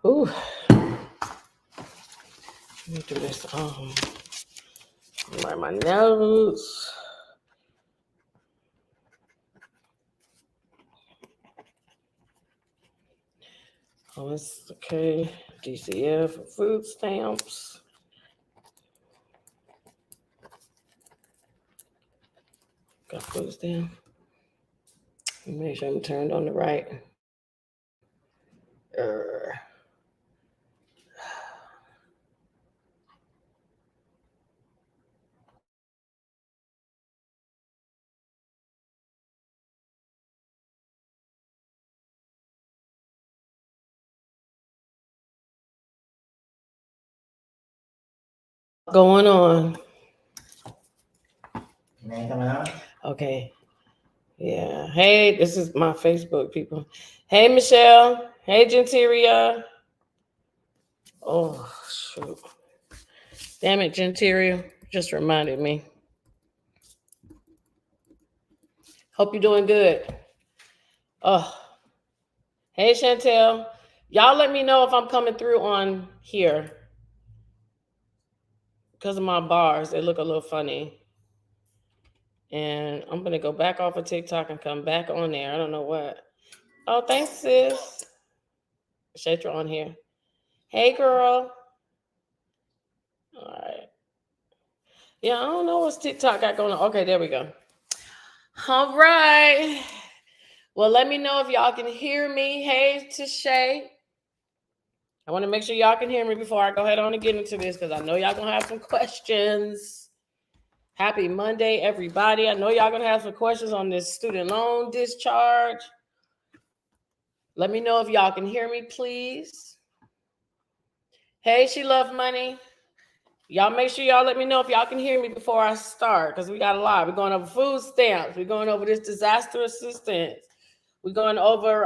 Ooh. Let me do this. My nose. Oh, it's okay. DCF for food stamps. Got food stamp. Make sure I'm turned on the right. Going on. Okay. Yeah. Hey, this is my Facebook people. Hey, Michelle. Hey, Genteria. Oh, shoot. Damn it, Genteria. Just reminded me. Hope you're doing good. Oh. Hey, Chantel. Y'all let me know if I'm coming through on here. Because of my bars, they look a little funny. And I'm going to go back off of TikTok and come back on there. I don't know what. Oh, thanks, sis. Shatra on here. Hey, girl. All right. Yeah, I don't know what's TikTok got going on. Okay, there we go. All right. Well, let me know if y'all can hear me. Hey, Tishay. I want to make sure y'all can hear me before I go ahead on and get into this because I know y'all going to have some questions. Happy Monday, everybody. I know y'all going to have some questions on this student loan discharge. Let me know if y'all can hear me, please. Hey, She Love Money. Y'all make sure y'all let me know if y'all can hear me before I start because we got a lot. We're going over food stamps. We're going over this disaster assistance. We're going over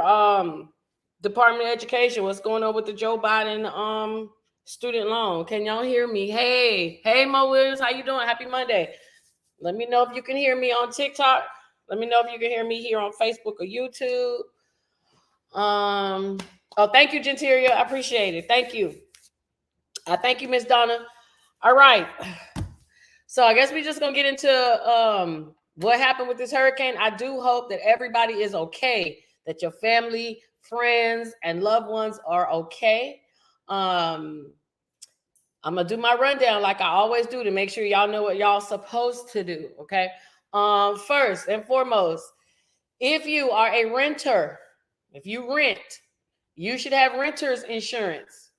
Department of Education. What's going on with the Joe Biden student loan? Can y'all hear me? Hey, Mo Williams, how you doing? Happy Monday. Let me know if you can hear me on TikTok. Let me know if you can hear me here on Facebook or YouTube. Oh, thank you, Genteria. I appreciate it. Thank you. Thank you, Miss Donna. All right. So I guess we're just gonna get into what happened with this hurricane. I do hope that everybody is okay, that your family, friends, and loved ones are okay. I'm gonna do my rundown like I always do to make sure y'all know what y'all supposed to do. Okay. First and foremost, if you are a renter, if you rent, you should have renter's insurance.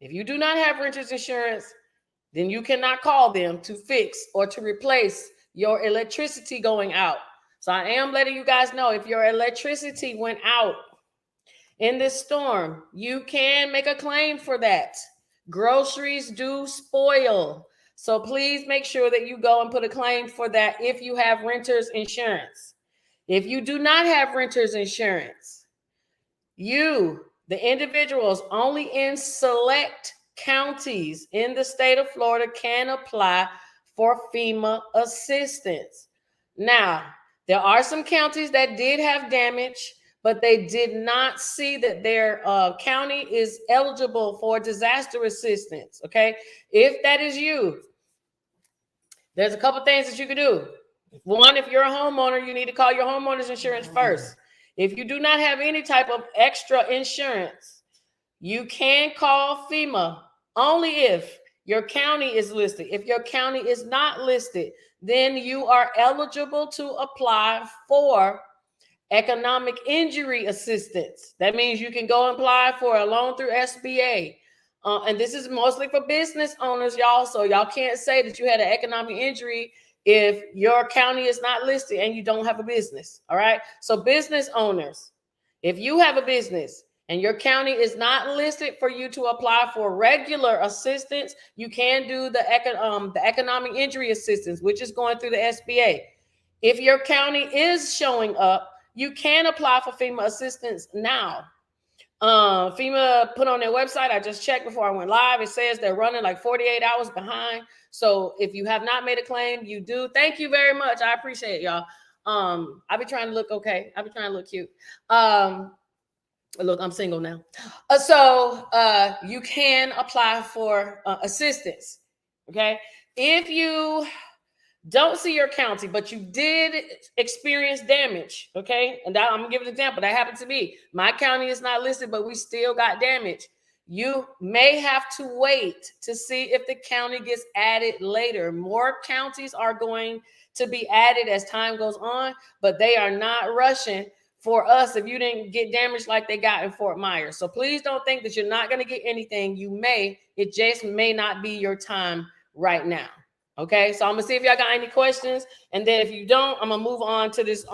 If you do not have renter's insurance, then you cannot call them to fix or to replace your electricity going out. So I am letting you guys know if your electricity went out in this storm, you can make a claim for that. Groceries do spoil. So please make sure that you go and put a claim for that if you have renter's insurance. If you do not have renter's insurance, the individuals only in select counties in the state of Florida can apply for FEMA assistance. Now, there are some counties that did have damage, but they did not see that their county is eligible for disaster assistance. Okay, if that is you, there's a couple things that you can do. One, if you're a homeowner, you need to call your homeowner's insurance first. If you do not have any type of extra insurance, you can call FEMA only if your county is listed. If your county is not listed, then you are eligible to apply for economic injury assistance. That means you can go and apply for a loan through SBA. And this is mostly for business owners, y'all. So y'all can't say that you had an economic injury if your county is not listed and you don't have a business. All right. So business owners, if you have a business and your county is not listed for you to apply for regular assistance, you can do the economic injury assistance, which is going through the SBA. If your county is showing up, you can apply for FEMA assistance now. FEMA put on their website, I just checked before I went live, it says they're running like 48 hours behind. So if you have not made a claim, you do. Thank you very much. I appreciate it, y'all. I be trying to look okay. I be trying to look cute. Look, I'm single now. So you can apply for assistance. Okay. If you don't see your county, but you did experience damage, okay? And that, I'm gonna give an example. That happened to me. My county is not listed, but we still got damage. You may have to wait to see if the county gets added later. More counties are going to be added as time goes on, but they are not rushing for us if you didn't get damaged like they got in Fort Myers. So please don't think that you're not going to get anything. You may, it just may not be your time right now. Okay, so I'm gonna see if y'all got any questions, and then if you don't, I'm gonna move on to this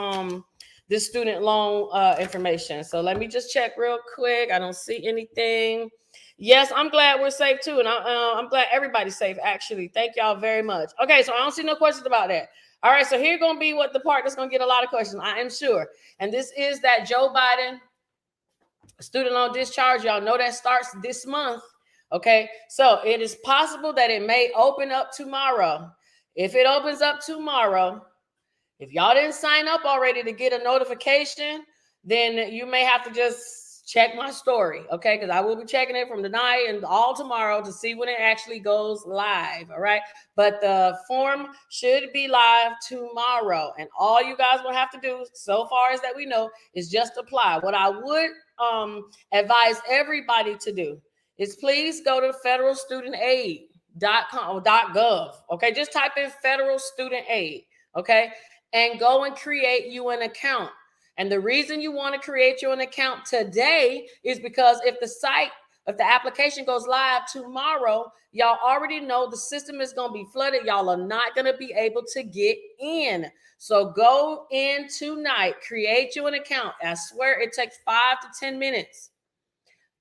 student loan information. So let me just check real quick. I don't see anything. Yes, I'm glad we're safe too, and I'm glad everybody's safe. Actually, thank y'all very much. Okay, so I don't see no questions about that. All right, so here gonna be what the part that's gonna get a lot of questions. I am sure, and this is that Joe Biden student loan discharge. Y'all know that starts this month. Okay, so it is possible that it may open up tomorrow. If it opens up tomorrow, if y'all didn't sign up already to get a notification, then you may have to just check my story, okay? Because I will be checking it from tonight and all tomorrow to see when it actually goes live, all right? But the form should be live tomorrow, and all you guys will have to do, so far as that we know, is just apply. What I would advise everybody to do is please go to federalstudentaid.com or .gov, okay? Just type in federal student aid, okay? And go and create you an account. And the reason you want to create you an account today is because if the application goes live tomorrow, y'all already know the system is going to be flooded. Y'all are not going to be able to get in. So go in tonight, create you an account. I swear it takes 5 to 10 minutes.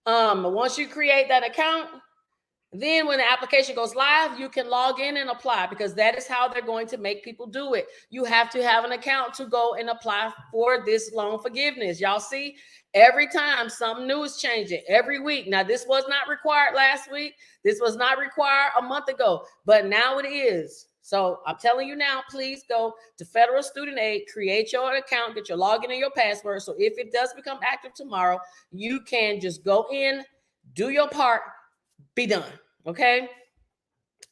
Once you create that account, then when the application goes live, you can log in and apply, because that is how they're going to make people do it. You have to have an account to go and apply for this loan forgiveness. Y'all see, every time something new is changing every week. Now, this was not required last week. This was not required a month ago, but now it is. So I'm telling you now, please go to Federal Student Aid, create your account, get your login and your password. So if it does become active tomorrow, you can just go in, do your part, be done. Okay.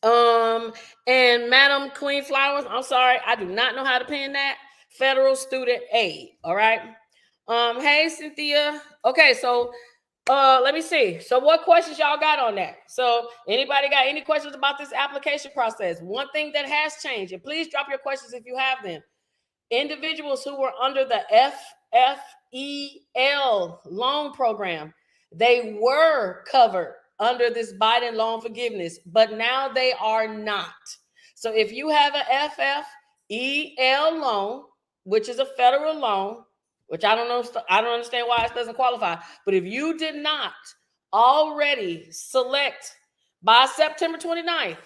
And Madam Queen Flowers, I'm sorry, I do not know how to pin that. Federal Student Aid. All right. Hey Cynthia. Okay, so let me see. So what questions y'all got on that? So anybody got any questions about this application process? One thing that has changed, and please drop your questions if you have them. Individuals who were under the FFEL loan program, they were covered under this Biden loan forgiveness, but now they are not. So if you have a FFEL loan, which is a federal loan, which I don't know, I don't understand why it doesn't qualify, but if you did not already select by September 29th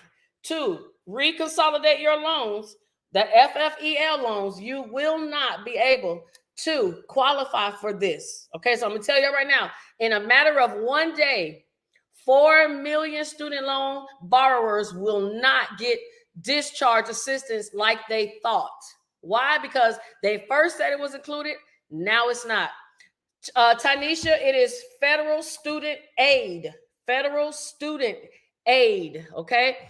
to reconsolidate your loans, the FFEL loans, you will not be able to qualify for this. Okay, so I'm gonna tell you right now, in a matter of one day, 4 million student loan borrowers will not get discharge assistance like they thought. Why? Because they first said it was included, now it's not. Tanisha, it is Federal Student Aid. Federal Student Aid, okay?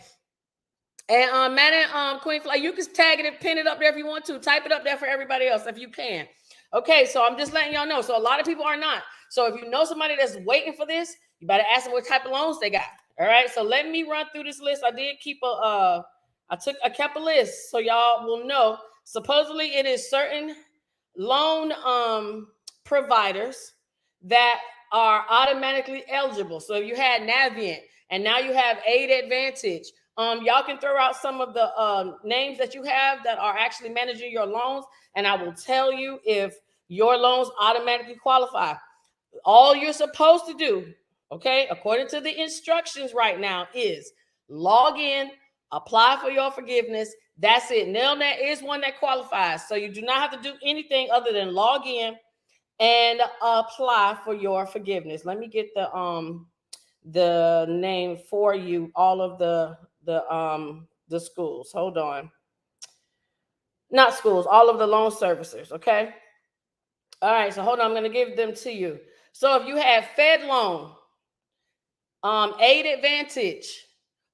And man, Queen Fly, you can tag it and pin it up there if you want to. Type it up there for everybody else if you can. Okay, so I'm just letting y'all know. So a lot of people are not. So if you know somebody that's waiting for this, you better ask them what type of loans they got. All right, so let me run through this list. I did keep I kept a list so y'all will know. Supposedly it is certain loan providers that are automatically eligible. So if you had Navient and now you have Aid Advantage, y'all can throw out some of the names that you have that are actually managing your loans, and I will tell you if your loans automatically qualify. All you're supposed to do, okay, according to the instructions right now, is log in, apply for your forgiveness. That's it. Nelnet is one that qualifies. So you do not have to do anything other than log in and apply for your forgiveness. Let me get the name for you, all of the schools. Hold on. Not schools, all of the loan servicers, okay? All right, so hold on, I'm going to give them to you. So if you have Fed Loan, Aid Advantage,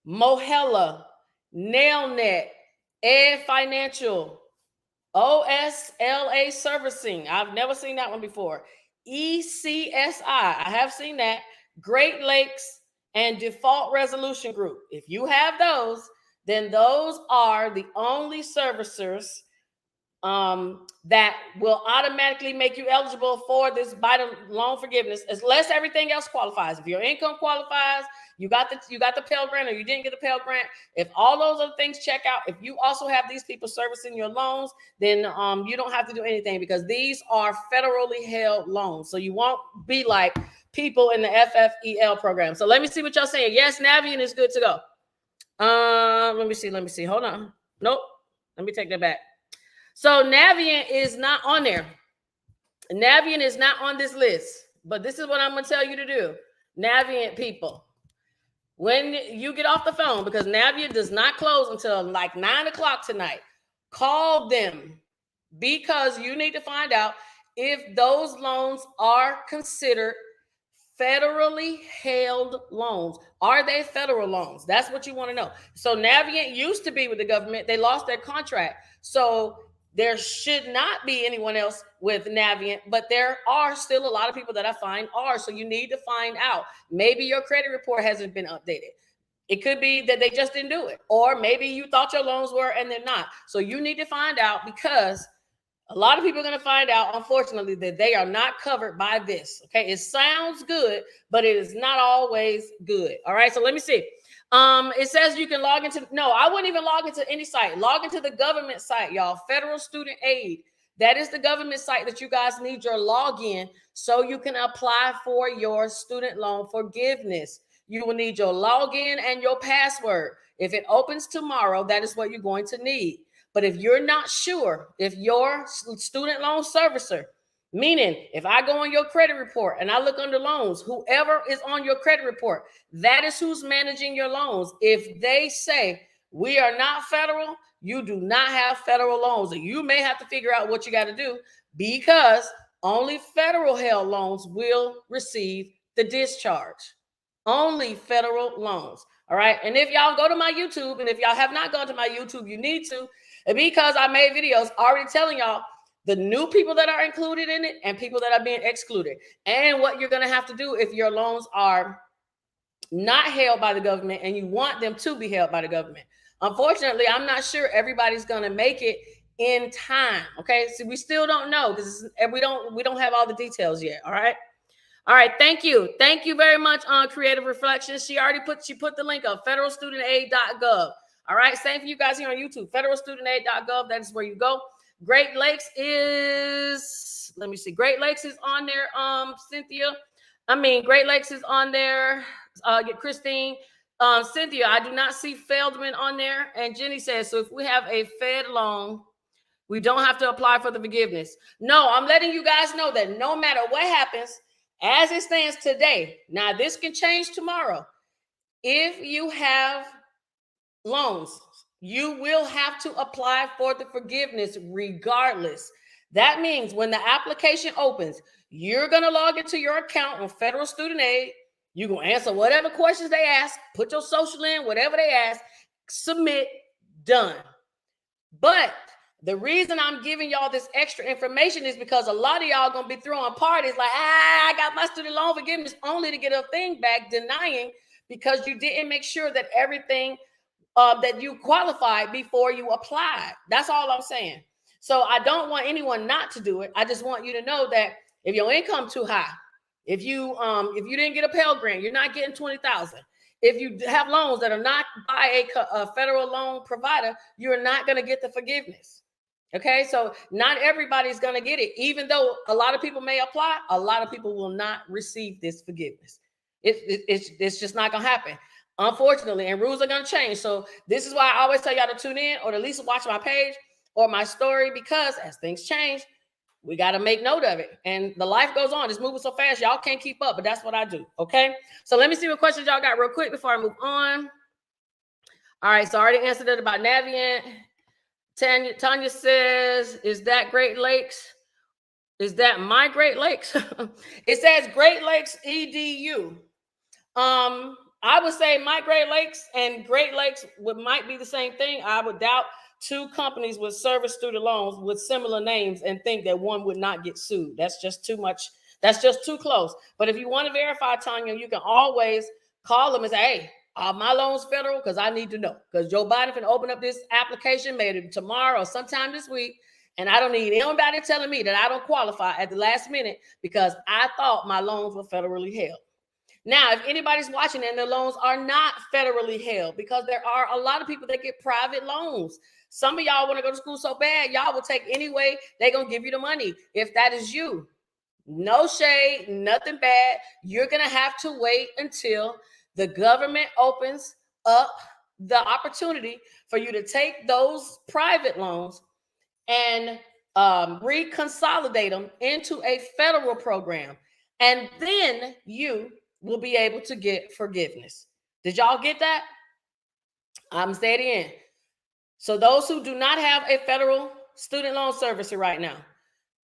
Mohella, NailNet, Ed Financial, OSLA Servicing. I've never seen that one before. ECSI. I have seen that. Great Lakes and Default Resolution Group. If you have those, then those are the only servicers that will automatically make you eligible for this Biden loan forgiveness, unless everything else qualifies. If your income qualifies, you got the Pell Grant, or you didn't get the Pell Grant. If all those other things check out, if you also have these people servicing your loans, then you don't have to do anything, because these are federally held loans. So you won't be like people in the FFEL program. So let me see what y'all saying. Yes, Navient is good to go. Let me see. Hold on. Nope. Let me take that back. So Navient is not on there. Navient is not on this list, but this is what I'm going to tell you to do. Navient people, when you get off the phone, because Navient does not close until like 9 o'clock tonight, call them, because you need to find out if those loans are considered federally held loans. Are they federal loans? That's what you want to know. So Navient used to be with the government. They lost their contract. So there should not be anyone else with Navient, but there are still a lot of people that I find are. So you need to find out. Maybe your credit report hasn't been updated. It could be that they just didn't do it. Or maybe you thought your loans were and they're not. So you need to find out, because a lot of people are going to find out, unfortunately, that they are not covered by this. Okay. It sounds good, but it is not always good. All right. So let me see. It says you can log into, no, I wouldn't even log into any site. Log into the government site, y'all. Federal Student Aid. That is the government site that you guys need your login so you can apply for your student loan forgiveness. You will need your login and your password. If it opens tomorrow, that is what you're going to need. But if you're not sure, if your student loan servicer, meaning if I go on your credit report and I look under loans, whoever is on your credit report, that is who's managing your loans. If they say we are not federal, you do not have federal loans, and you may have to figure out what you got to do, because only federal held loans will receive the discharge. Only federal loans. All right. And if y'all go to my YouTube, and if y'all have not gone to my YouTube, you need to, because I made videos already telling y'all the new people that are included in it and people that are being excluded, and what you're going to have to do if your loans are not held by the government and you want them to be held by the government. Unfortunately, I'm not sure everybody's going to make it in time. Okay. So we still don't know, because we don't have all the details yet. All right. All right, thank you. Thank you very much on Creative Reflections. She put the link up, federalstudentaid.gov. All right, same for you guys here on YouTube, federalstudentaid.gov. That is where you go. Great Lakes is, let me see. Great Lakes is on there, Cynthia. Great Lakes is on there. Christine. Cynthia, I do not see Feldman on there. And Jenny says, so if we have a Fed loan, we don't have to apply for the forgiveness. No, I'm letting you guys know that no matter what happens, as it stands today, now this can change tomorrow. If you have loans, you will have to apply for the forgiveness regardless. That means when the application opens, you're going to log into your account on Federal Student Aid. You're going to answer whatever questions they ask, put your social in, whatever they ask, submit, done. But the reason I'm giving y'all this extra information is because a lot of y'all going to be throwing parties like, I got my student loan forgiveness, only to get a thing back denying, because you didn't make sure that everything that you qualified before you applied. That's all I'm saying. So I don't want anyone not to do it. I just want you to know that if your income too high, if you didn't get a Pell Grant, you're not getting $20,000. If you have loans that are not by a federal loan provider, you're not going to get the forgiveness. Okay, so not everybody's going to get it. Even though a lot of people may apply, a lot of people will not receive this forgiveness. It's just not going to happen, unfortunately, and rules are going to change. So this is why I always tell y'all to tune in, or at least watch my page or my story, because as things change, we got to make note of it. And the life goes on. It's moving so fast, y'all can't keep up, but that's what I do. Okay, so let me see what questions y'all got real quick before I move on. All right, so I already answered it about Navient. Tanya says, is that Great Lakes? Is that my Great Lakes? It says Great Lakes EDU. I would say my Great Lakes and Great Lakes might be the same thing. I would doubt two companies with service student loans with similar names and think that one would not get sued. That's just too much. That's just too close. But if you want to verify, Tanya, you can always call them and say, hey, are my loans federal? Because I need to know. Because Joe Biden can open up this application maybe tomorrow or sometime this week. And I don't need anybody telling me that I don't qualify at the last minute because I thought my loans were federally held. Now, if anybody's watching and their loans are not federally held, because there are a lot of people that get private loans. Some of y'all want to go to school so bad, y'all will take any way they're going to give you the money. If that is you, no shade, nothing bad. You're going to have to wait until the government opens up the opportunity for you to take those private loans and reconsolidate them into a federal program. And then you will be able to get forgiveness. Did y'all get that? I'm saying it again. So those who do not have a federal student loan servicer right now,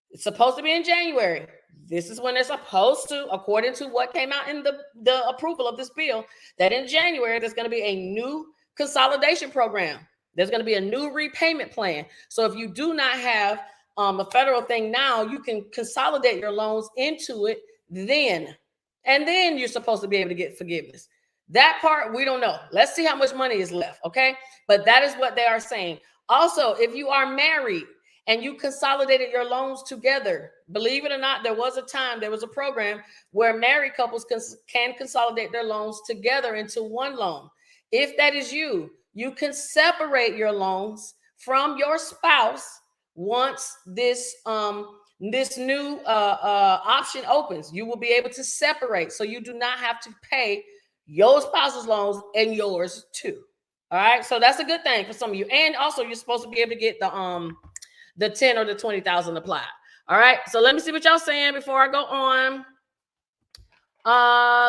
it's supposed to be in January. This is when they're supposed to, according to what came out in the approval of this bill, that in January, there's going to be a new consolidation program. There's going to be a new repayment plan. So if you do not have a federal thing now, you can consolidate your loans into it then. And then you're supposed to be able to get forgiveness. That part, we don't know. Let's see how much money is left, okay? But that is what they are saying. Also, if you are married and you consolidated your loans together, believe it or not, there was a program where married couples can consolidate their loans together into one loan. If that is you, you can separate your loans from your spouse once this new option opens. You will be able to separate, so you do not have to pay your spouse's loans and yours too. All right, so that's a good thing for some of you. And also, you're supposed to be able to get the 10 or the 20,000 applied. All right, so let me see what y'all saying before I go on.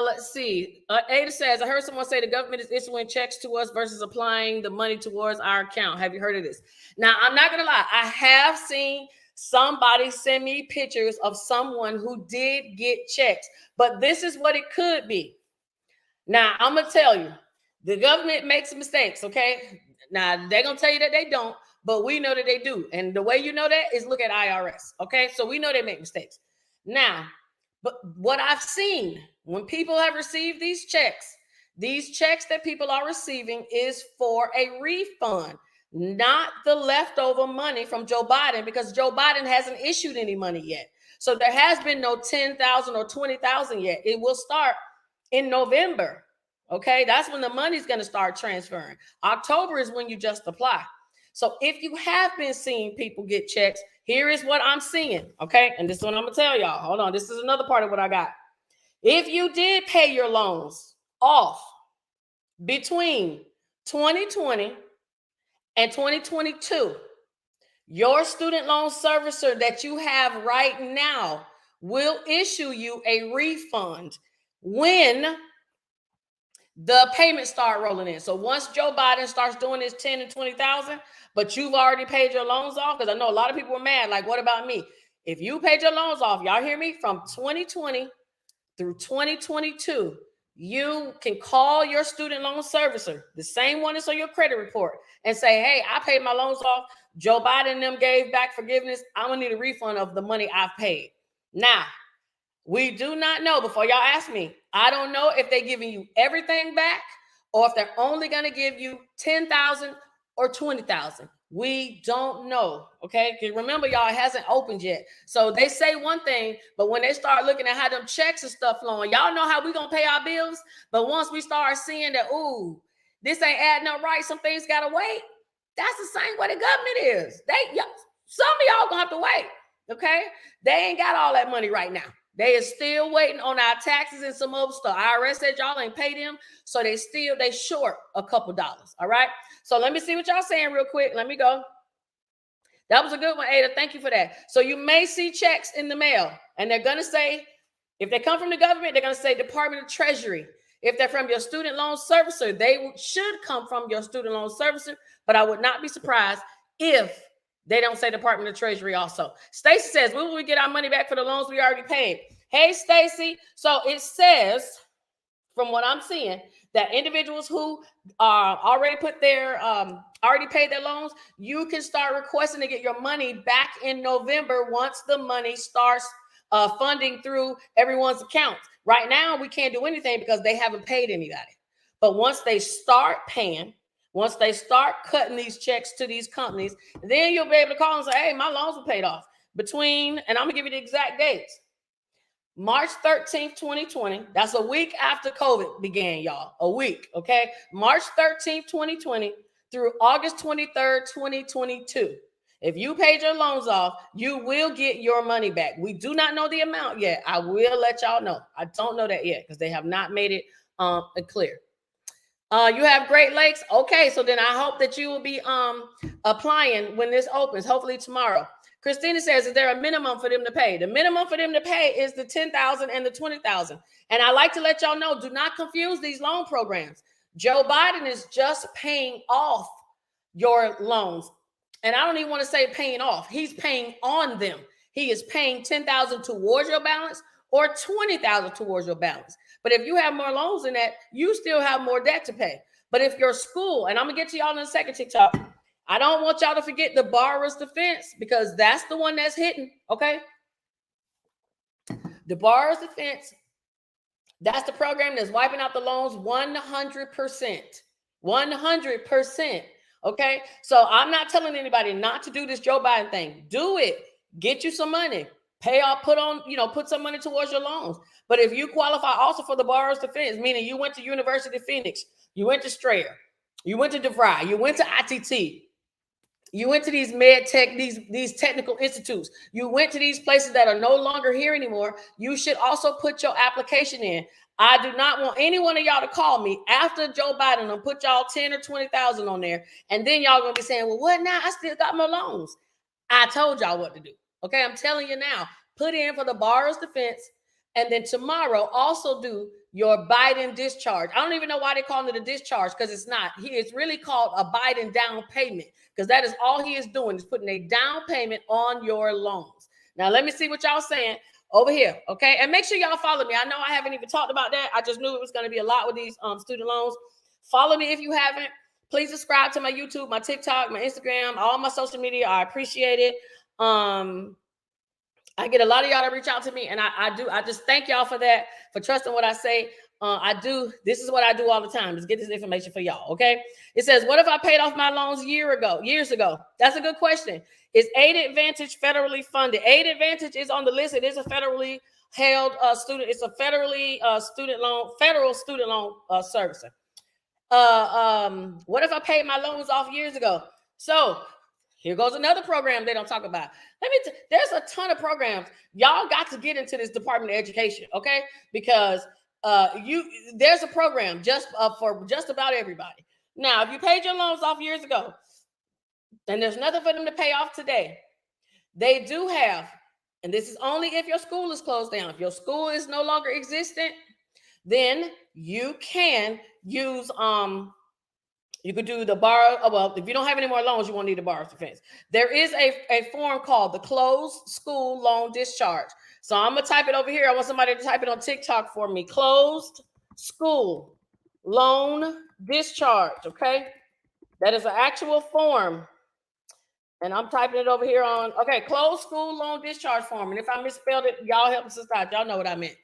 Let's see. Ada says, I heard someone say the government is issuing checks to us versus applying the money towards our account. Have you heard of this? Now, I'm not gonna lie, I have seen somebody send me pictures of someone who did get checks, but this is what it could be. Now, I'm gonna tell you, the government makes mistakes, okay? Now, they're gonna tell you that they don't, but we know that they do. And the way you know that is look at IRS, okay? So we know they make mistakes. Now, but what I've seen when people have received these checks that people are receiving is for a refund, not the leftover money from Joe Biden, because Joe Biden hasn't issued any money yet. So there has been no 10,000 or 20,000 yet. It will start in November. Okay, that's when the money's going to start transferring. October is when you just apply. So if you have been seeing people get checks, here is what I'm seeing. Okay, and this is what I'm going to tell y'all. Hold on, this is another part of what I got. If you did pay your loans off between 2020 and 2022, your student loan servicer that you have right now will issue you a refund when the payments start rolling in. So once Joe Biden starts doing his 10 and 20,000, but you've already paid your loans off, because I know a lot of people were mad, like, what about me? If you paid your loans off, y'all hear me, from 2020 through 2022, you can call your student loan servicer, the same one that's on your credit report, and say, hey, I paid my loans off. Joe Biden and them gave back forgiveness. I'm going to need a refund of the money I've paid. Now, we do not know, before y'all ask me, I don't know if they're giving you everything back or if they're only going to give you 10,000 or 20,000. We don't know. Okay. Because remember, y'all, it hasn't opened yet. So they say one thing, but when they start looking at how them checks and stuff flowing, y'all know how we going to pay our bills. But once we start seeing that, ooh, this ain't adding up right, some things got to wait. That's the same way the government is. Some of y'all going to have to wait. Okay. They ain't got all that money right now. They are still waiting on our taxes and some other stuff. IRS said y'all ain't paid them, so they short a couple dollars. All right. So let me see what y'all saying real quick. Let me go. That was a good one, Ada. Thank you for that. So you may see checks in the mail, and they're gonna say, if they come from the government, they're gonna say Department of Treasury. If they're from your student loan servicer, they should come from your student loan servicer. But I would not be surprised if They don't say Department of Treasury also. Stacy says, when will we get our money back for the loans we already paid? Hey, Stacy. So it says, from what I'm seeing, that individuals who already paid their loans, you can start requesting to get your money back in November once the money starts funding through everyone's accounts. Right now, we can't do anything because they haven't paid anybody. But once they start paying, once they start cutting these checks to these companies, then you'll be able to call and say, hey, my loans were paid off between, and I'm going to give you the exact dates. March 13th, 2020. That's a week after COVID began, y'all. A week, okay? March 13th, 2020 through August 23rd, 2022. If you paid your loans off, you will get your money back. We do not know the amount yet. I will let y'all know. I don't know that yet because they have not made it clear. You have Great Lakes. Okay, so then I hope that you will be applying when this opens, hopefully tomorrow. Christina says, is there a minimum for them to pay? The minimum for them to pay is the $10,000 and the $20,000. And I like to let y'all know, do not confuse these loan programs. Joe Biden is just paying off your loans. And I don't even want to say paying off. He's paying on them. He is paying $10,000 towards your balance or $20,000 towards your balance. But if you have more loans than that, you still have more debt to pay. But if your school, and I'm going to get to y'all in a second, TikTok, I don't want y'all to forget the borrower's defense because that's the one that's hitting, okay? The borrower's defense, that's the program that's wiping out the loans 100%. 100%, okay? So I'm not telling anybody not to do this Joe Biden thing. Do it. Get you some money. Pay off, put some money towards your loans. But if you qualify also for the borrower's defense, meaning you went to University of Phoenix, you went to Strayer, you went to DeVry, you went to ITT, you went to these med tech, these technical institutes, you went to these places that are no longer here anymore, you should also put your application in. I do not want any one of y'all to call me after Joe Biden and put y'all 10 or 20,000 on there. And then y'all gonna be saying, well, what now? I still got my loans. I told y'all what to do. Okay, I'm telling you now, put in for the borrower's defense. And then tomorrow also do your Biden discharge. I don't even know why they call it a discharge because it's not. It's really called a Biden down payment because that is all he is doing is putting a down payment on your loans. Now, let me see what y'all saying over here, okay? And make sure y'all follow me. I know I haven't even talked about that. I just knew it was going to be a lot with these student loans. Follow me if you haven't. Please subscribe to my YouTube, my TikTok, my Instagram, all my social media. I appreciate it. I get a lot of y'all to reach out to me, and I just thank y'all for that, for trusting what I say. This is what I do all the time, is get this information for y'all, okay? It says, what if I paid off my loans years ago? That's a good question. Is Aid Advantage federally funded? Aid Advantage is on the list. It is a federally held student. It's a federally federal student loan servicer. What if I paid my loans off years ago? So here goes another program they don't talk about. There's a ton of programs. Y'all got to get into this Department of Education, okay? Because there's a program just for just about everybody. Now, if you paid your loans off years ago, and there's nothing for them to pay off today, they do have, and this is only if your school is closed down. If your school is no longer existent, then you can use you could do the borrow. Well, if you don't have any more loans, you won't need a borrower's defense. There is a form called the Closed School Loan Discharge. So I'm going to type it over here. I want somebody to type it on TikTok for me. Closed School Loan Discharge, okay? That is an actual form. And I'm typing it over here on, okay, Closed School Loan Discharge form. And if I misspelled it, y'all help me subscribe. Y'all know what I meant.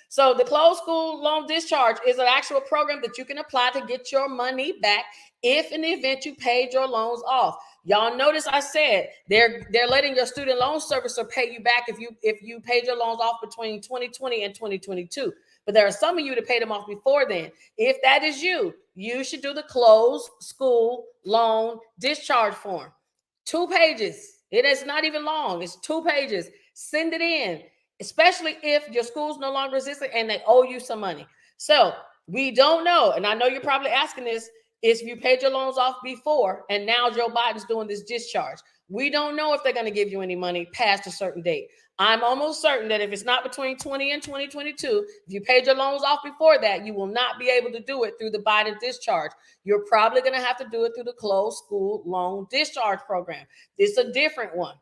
So the Closed School Loan Discharge is an actual program that you can apply to get your money back if in the event you paid your loans off. Y'all notice I said they're letting your student loan servicer pay you back if you paid your loans off between 2020 and 2022. But there are some of you that paid them off before then. If that is you, you should do the Closed School Loan Discharge form. 2 pages. It is not even long. It's 2 pages. Send it in. Especially if your school's no longer existing and they owe you some money. So we don't know, and I know you're probably asking this, is you paid your loans off before, and now Joe Biden's doing this discharge. We don't know if they're going to give you any money past a certain date. I'm almost certain that if it's not between 20 and 2022, if you paid your loans off before that, you will not be able to do it through the Biden discharge. You're probably going to have to do it through the closed school loan discharge program. It's a different one.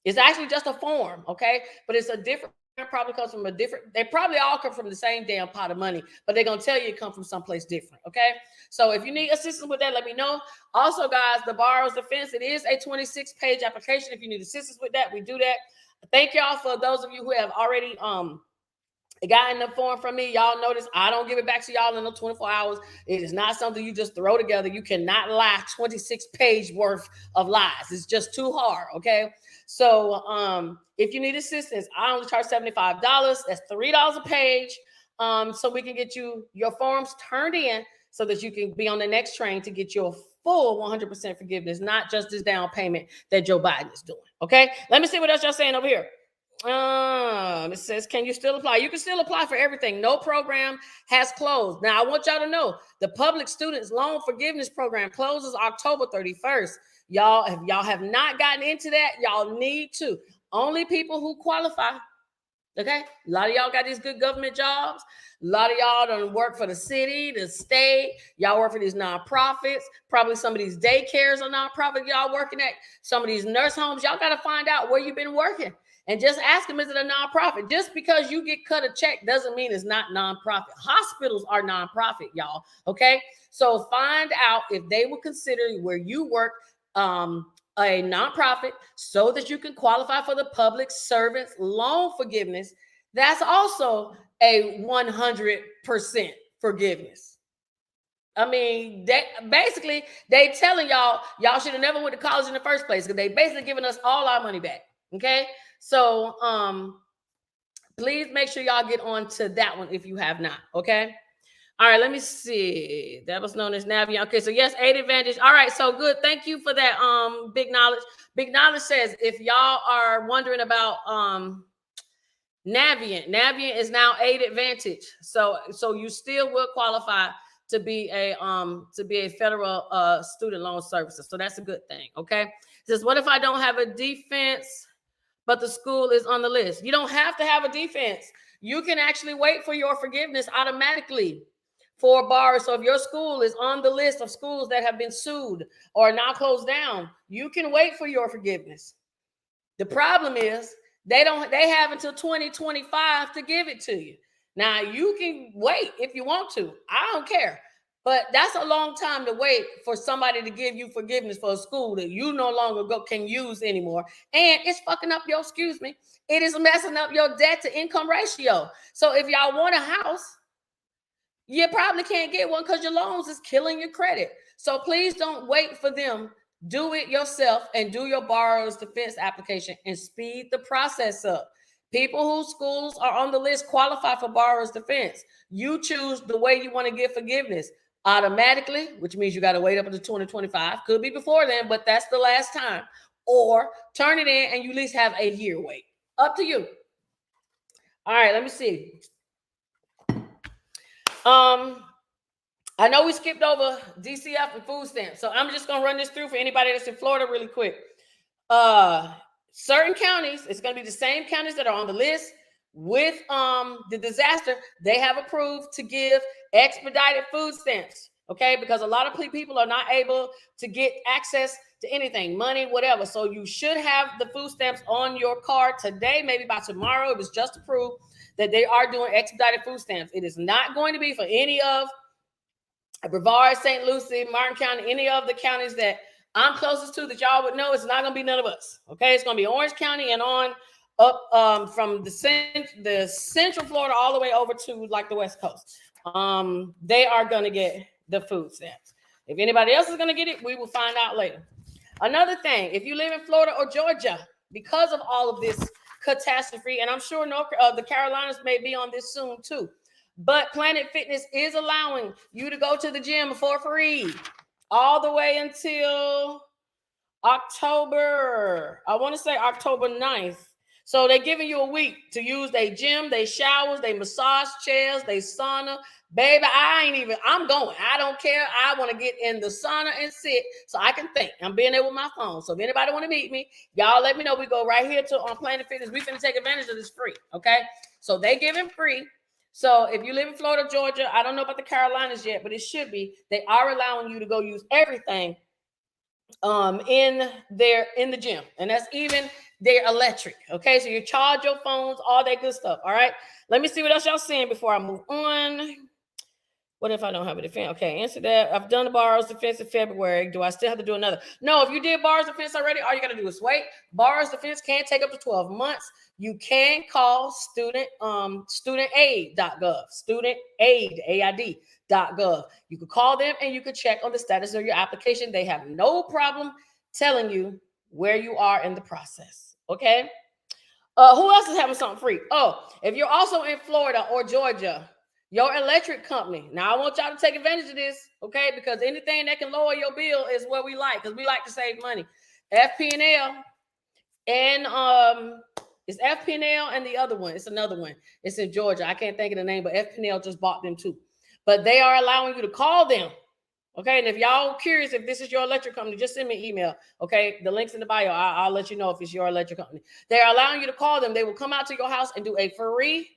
It's actually just a form, okay? But it's a different, probably comes from a different, they probably all come from the same damn pot of money, but they're going to tell you it comes from someplace different, okay? So if you need assistance with that, let me know. Also, guys, the borrower's defense, it is a 26-page application. If you need assistance with that, we do that. Thank y'all for those of you who have already gotten the form from me. Y'all notice I don't give it back to y'all in no 24 hours. It is not something you just throw together. You cannot lie 26-page worth of lies. It's just too hard, okay? So if you need assistance, I only charge $75. That's $3 a page. So we can get you your forms turned in so that you can be on the next train to get your full 100% forgiveness, not just this down payment that Joe Biden is doing. Okay, let me see what else y'all saying over here. It says, can you still apply? You can still apply for everything. No program has closed. Now, I want y'all to know the public students loan forgiveness program closes October 31st. Y'all, if y'all have not gotten into that, y'all need to. Only people who qualify. Okay, a lot of y'all got these good government jobs. A lot of y'all don't work for the city, the state. Y'all work for these nonprofits. Probably some of these daycares are nonprofit y'all working at. Some of these nurse homes. Y'all got to find out where you've been working and just ask them, is it a nonprofit? Just because you get cut a check doesn't mean it's not nonprofit. Hospitals are nonprofit, y'all. Okay, so find out if they will consider where you work a nonprofit so that you can qualify for the public servants loan forgiveness. That's also a 100% forgiveness. I mean, they telling y'all should have never went to college in the first place because they basically giving us all our money back. Okay, so please make sure y'all get on to that one if you have not. Okay. All right, let me see. That was known as Navient. Okay, so yes, 8 Advantage. All right, so good. Thank you for that, Big Knowledge. Big Knowledge says, if y'all are wondering about Navient is now 8 Advantage. So you still will qualify to be a federal student loan servicer. So that's a good thing. Okay. It says, what if I don't have a defense, but the school is on the list? You don't have to have a defense. You can actually wait for your forgiveness automatically for borrowers. So if your school is on the list of schools that have been sued or now closed down, you can wait for your forgiveness. The problem is they have until 2025 to give it to you. Now you can wait if you want to. I don't care. But that's a long time to wait for somebody to give you forgiveness for a school that you no longer can use anymore. And it's fucking up your, it is messing up your debt to income ratio. So if y'all want a house, you probably can't get one because your loans is killing your credit. So please don't wait for them. Do it yourself and do your borrower's defense application and speed the process up. People whose schools are on the list qualify for borrower's defense. You choose the way you want to get forgiveness automatically, which means you got to wait up until 2025. Could be before then, but that's the last time. Or turn it in and you at least have a year wait. Up to you. All right, let me see. I know we skipped over DCF and food stamps, so I'm just gonna run this through for anybody that's in Florida really quick. Certain counties, it's gonna be the same counties that are on the list with the disaster. They have approved to give expedited food stamps, okay? Because a lot of people are not able to get access to anything, money, whatever. So you should have the food stamps on your card today, maybe by tomorrow. It was just approved that they are doing expedited food stamps. It is not going to be for any of Brevard, St. Lucie, Martin County, any of the counties that I'm closest to that y'all would know. It's not going to be none of us. Okay, it's going to be Orange County and on up from the central Florida all the way over to like the West Coast. They are going to get the food stamps. If anybody else is going to get it, we will find out later. Another thing, if you live in Florida or Georgia, because of all of this catastrophe, and I'm sure the Carolinas may be on this soon too, but Planet Fitness is allowing you to go to the gym for free all the way until October, I want to say October 9th. So they're giving you a week to use their gym, their showers, their massage chairs, their sauna. Baby, I'm going. I don't care. I want to get in the sauna and sit so I can think. I'm being there with my phone. So if anybody want to meet me, y'all let me know. We go right here to on Planet Fitness. We finna take advantage of this free, okay? So they give it free. So if you live in Florida, Georgia, I don't know about the Carolinas yet, but it should be. They are allowing you to go use everything in the gym, and that's even their electric. Okay, so you charge your phones, all that good stuff. All right, let me see what else y'all saying before I move on. What if I don't have a defense? Okay, answer that. I've done the bars defense in February. Do I still have to do another? No, if you did bars defense already, all you got to do is wait. Bars defense can take up to 12 months. You can call studentaid.gov, studentaid.gov. You could call them and you could check on the status of your application. They have no problem telling you where you are in the process. Okay. Who else is having something free? Oh, if you're also in Florida or Georgia, your electric company. Now, I want y'all to take advantage of this, okay? Because anything that can lower your bill is what we like, because we like to save money. FP&L and it's FP&L and the other one. It's another one. It's in Georgia. I can't think of the name, but FP&L just bought them too. But they are allowing you to call them. Okay, and if y'all curious if this is your electric company, just send me an email. Okay, the link's in the bio. I'll let you know if it's your electric company. They're allowing you to call them. They will come out to your house and do a free.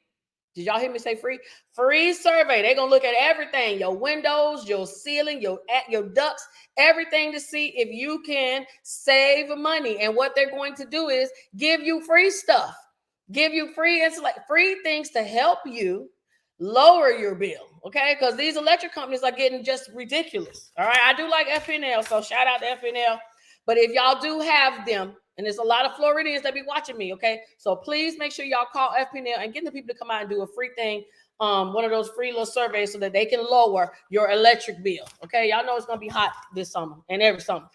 Did y'all hear me say free? Free survey. They're gonna look at everything: your windows, your ceiling, your ducts, everything to see if you can save money. And what they're going to do is give you free stuff, give you free things to help you lower your bill. Okay, because these electric companies are getting just ridiculous. All right, I do like FNL, so shout out to FNL. But if y'all do have them, and there's a lot of Floridians that be watching me, okay? So please make sure y'all call FPNL and get the people to come out and do a free thing, one of those free little surveys so that they can lower your electric bill, okay? Y'all know it's gonna be hot this summer and every summer.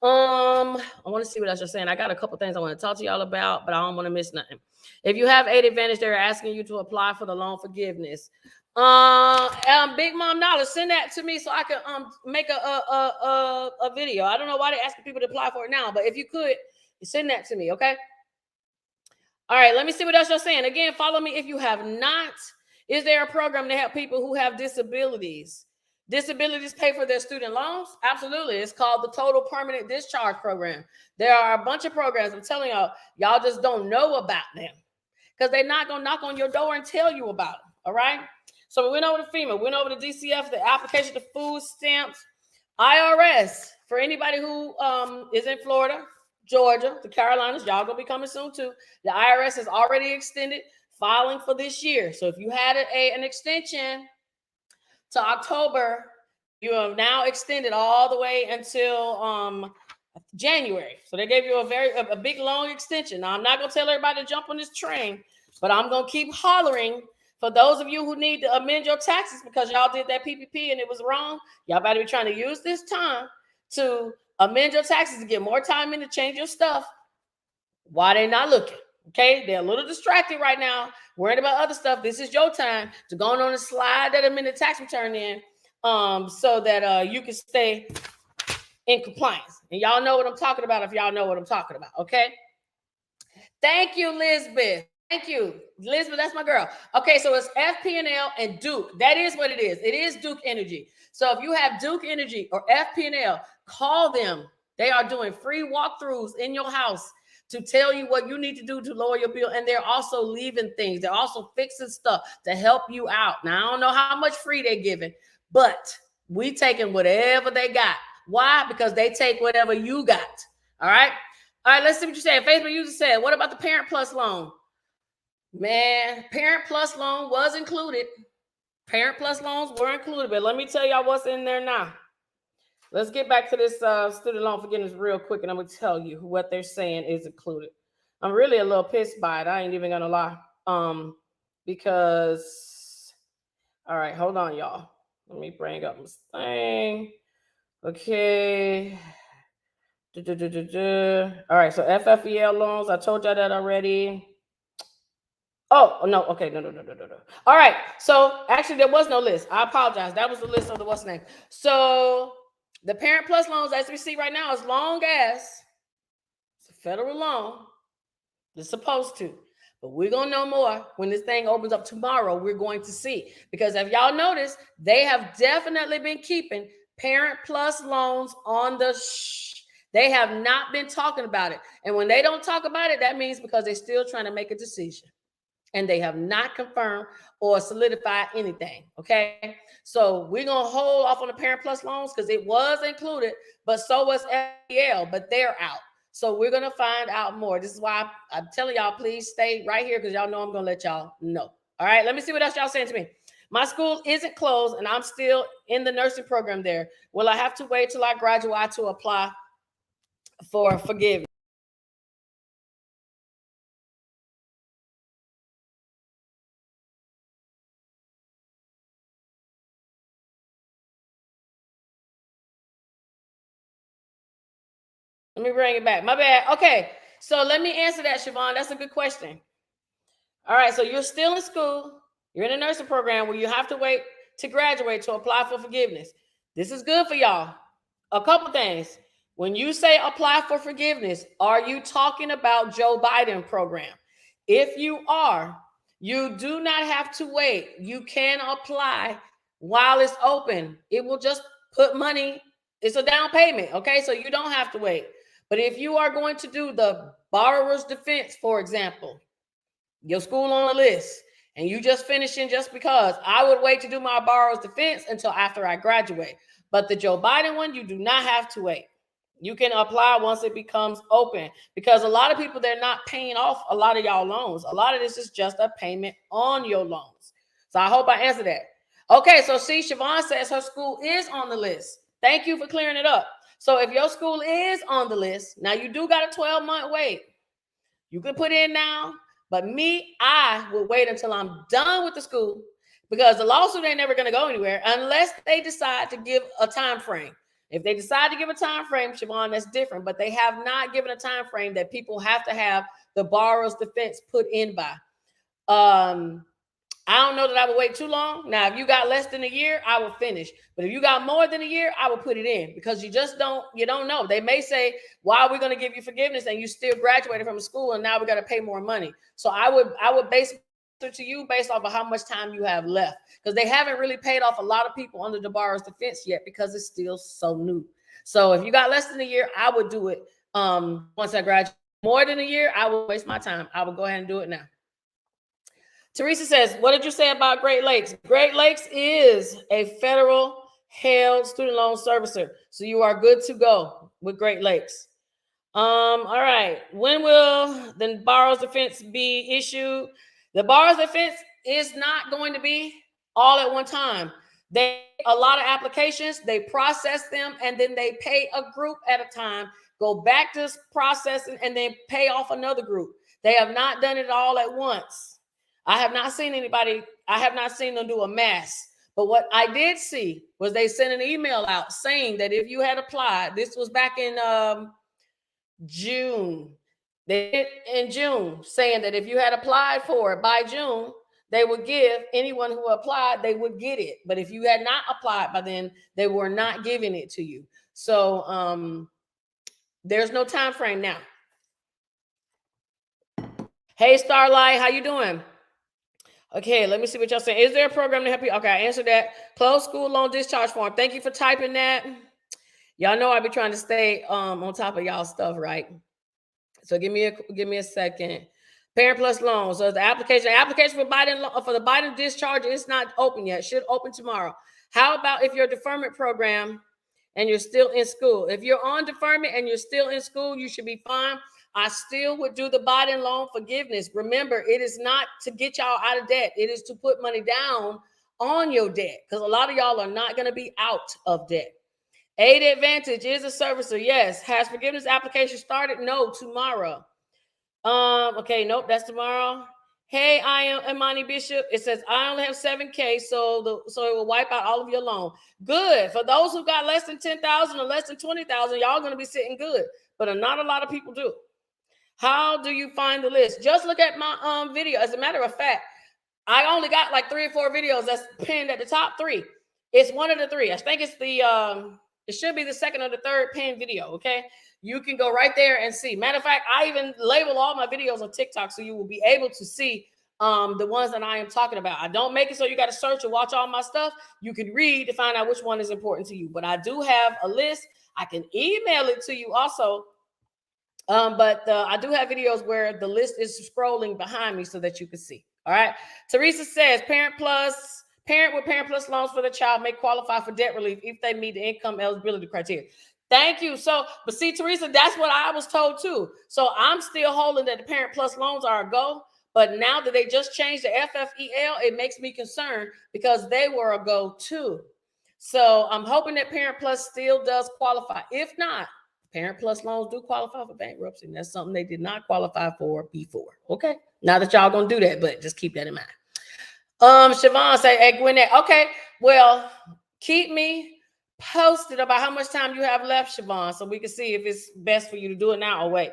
I want to see what else you're saying. I got a couple things I want to talk to y'all about, but I don't want to miss nothing. If you have Aid Advantage, they're asking you to apply for the loan forgiveness. Big Mom Knowledge, send that to me so I can make a video. I don't know why they're asking people to apply for it now, but if you could, send that to me, okay? All right, let me see what else you're saying. Again, follow me if you have not. Is there a program to help people who have disabilities? Disabilities pay for their student loans? Absolutely. It's called the Total Permanent Discharge Program. There are a bunch of programs. I'm telling y'all, y'all just don't know about them because they're not going to knock on your door and tell you about them, all right? So we went over to FEMA, went over to DCF, the application to food stamps, IRS, for anybody who is in Florida, Georgia, the Carolinas, y'all gonna be coming soon too. The IRS has already extended filing for this year. So if you had an extension to October, you have now extended all the way until January. So they gave you a big long extension. Now I'm not gonna tell everybody to jump on this train, but I'm gonna keep hollering for those of you who need to amend your taxes because y'all did that PPP and it was wrong. Y'all better be trying to use this time to amend your taxes to get more time in to change your stuff while they're not looking. Okay, they're a little distracted right now, worried about other stuff. This is your time to go on and slide that amended tax return in, so that you can stay in compliance. And y'all know what I'm talking about if y'all know what I'm talking about. Okay. Thank you, Lisbeth. Thank you, Elizabeth. That's my girl. Okay, so it's FP&L and Duke. That is what it is. It is Duke Energy. So if you have Duke Energy or FP&L, call them. They are doing free walkthroughs in your house to tell you what you need to do to lower your bill. And they're also leaving things. They're also fixing stuff to help you out. Now, I don't know how much free they're giving, but we taking whatever they got. Why? Because they take whatever you got. All right. All right, let's see what you said. Facebook user said, what about the Parent Plus loan? Man, Parent Plus loan was included. Parent Plus loans were included, but let me tell y'all what's in there now. Let's get back to this student loan forgiveness real quick, and I'm going to tell you what they're saying is included. I'm really a little pissed by it. I ain't even going to lie. Because, all right, hold on, y'all. Let me bring up this thing. Okay. All right, so FFEL loans, I told y'all that already. Oh, no, okay, no. All right, so actually there was no list. I apologize. That was the list of the what's name. So the Parent Plus loans, as we see right now, as long as it's a federal loan, It's supposed to. But we're going to know more when this thing opens up tomorrow. We're going to see. Because if y'all notice, they have definitely been keeping Parent Plus loans on the shh. They have not been talking about it. And when they don't talk about it, that means because they're still trying to make a decision. And they have not confirmed or solidified anything. Okay. So we're going to hold off on the Parent Plus loans because it was included, but so was FPL, but they're out. So we're going to find out more. This is why I'm telling y'all, please stay right here because y'all know I'm going to let y'all know. All right. Let me see what else y'all saying to me. My school isn't closed and I'm still in the nursing program there. Will I have to wait till I graduate to apply for forgiveness? Let me bring it back. My bad. Okay. So let me answer that, Siobhan. That's a good question. All right. So you're still in school. You're in a nursing program where you have to wait to graduate to apply for forgiveness. This is good for y'all. A couple things. When you say apply for forgiveness, are you talking about Joe Biden program? If you are, you do not have to wait. You can apply while it's open. It will just put money, it's a down payment. Okay. So you don't have to wait. But if you are going to do the borrower's defense, for example, your school on the list, and you just finishing just because, I would wait to do my borrower's defense until after I graduate. But the Joe Biden one, you do not have to wait. You can apply once it becomes open because a lot of people, they're not paying off a lot of y'all loans. A lot of this is just a payment on your loans. So I hope I answered that. Okay, so see, Siobhan says her school is on the list. Thank you for clearing it up. So if your school is on the list, now you do got a 12-month wait. You can put in now, but me, I will wait until I'm done with the school because the lawsuit ain't never going to go anywhere unless they decide to give a time frame. If they decide to give a time frame, Siobhan, that's different, but they have not given a time frame that people have to have the borrower's defense put in by. I don't know that I would wait too long. Now, if you got less than a year, I will finish. But if you got more than a year, I will put it in because you don't know. They may say, why are we going to give you forgiveness? And you still graduated from school and now we got to pay more money. So I would base it to you based off of how much time you have left because they haven't really paid off a lot of people under the borrower's defense yet because it's still so new. So if you got less than a year, I would do it once I graduate. More than a year, I will waste my time. I will go ahead and do it now. Teresa says, what did you say about Great Lakes? Great Lakes is a federal held student loan servicer. So you are good to go with Great Lakes. All right. When will the borrower's defense be issued? The borrower's defense is not going to be all at one time. They a lot of applications, they process them, and then they pay a group at a time, go back to processing, and then pay off another group. They have not done it all at once. I have not seen them do a mass. But what I did see was they sent an email out saying that if you had applied, this was back in June. They did in June, saying that if you had applied for it by June, they would give anyone who applied, they would get it. But if you had not applied by then, they were not giving it to you. So there's no time frame now. Hey, Starlight, how you doing? Okay, let me see what y'all saying. Is there a program to help you? Okay, I answered that. Closed school loan discharge form. Thank you for typing that. Y'all know I be trying to stay on top of y'all stuff, right? So give me a second. Parent Plus loan. So the application for the Biden discharge is not open yet. Should open tomorrow. How about if your deferment program and you're still in school? If you're on deferment and you're still in school, you should be fine. I still would do the Biden loan forgiveness. Remember, it is not to get y'all out of debt. It is to put money down on your debt because a lot of y'all are not going to be out of debt. Aid Advantage is a servicer. Yes. Has forgiveness application started? No, tomorrow. Okay, nope, that's tomorrow. Hey, I am Imani Bishop. It says I only have 7K, so it will wipe out all of your loan. Good. For those who got less than 10,000 or less than 20,000, y'all gonna be sitting good. But not a lot of people do. How do you find the list? Just look at my video. As a matter of fact, I only got like 3 or 4 videos that's pinned at the top 3. It's one of the 3. I think it's It should be the second or the third pinned video, okay? You can go right there and see. Matter of fact, I even label all my videos on TikTok so you will be able to see the ones that I am talking about. I don't make it so you got to search and watch all my stuff. You can read to find out which one is important to you. But I do have a list. I can email it to you also. But I do have videos where the list is scrolling behind me so that you can see. All right. Teresa says parent with parent plus loans for the child may qualify for debt relief if they meet the income eligibility criteria. Thank you. So, but see, Teresa, that's what I was told too. So I'm still holding that the parent plus loans are a go. But now that they just changed the FFEL, it makes me concerned because they were a go too. So I'm hoping that parent plus still does qualify. If not, parent plus loans do qualify for bankruptcy. And that's something they did not qualify for before. Okay. Now that y'all gonna do that, but just keep that in mind. Siobhan say, hey, Gwinnett, okay, well, keep me posted about how much time you have left, Siobhan, so we can see if it's best for you to do it now or wait.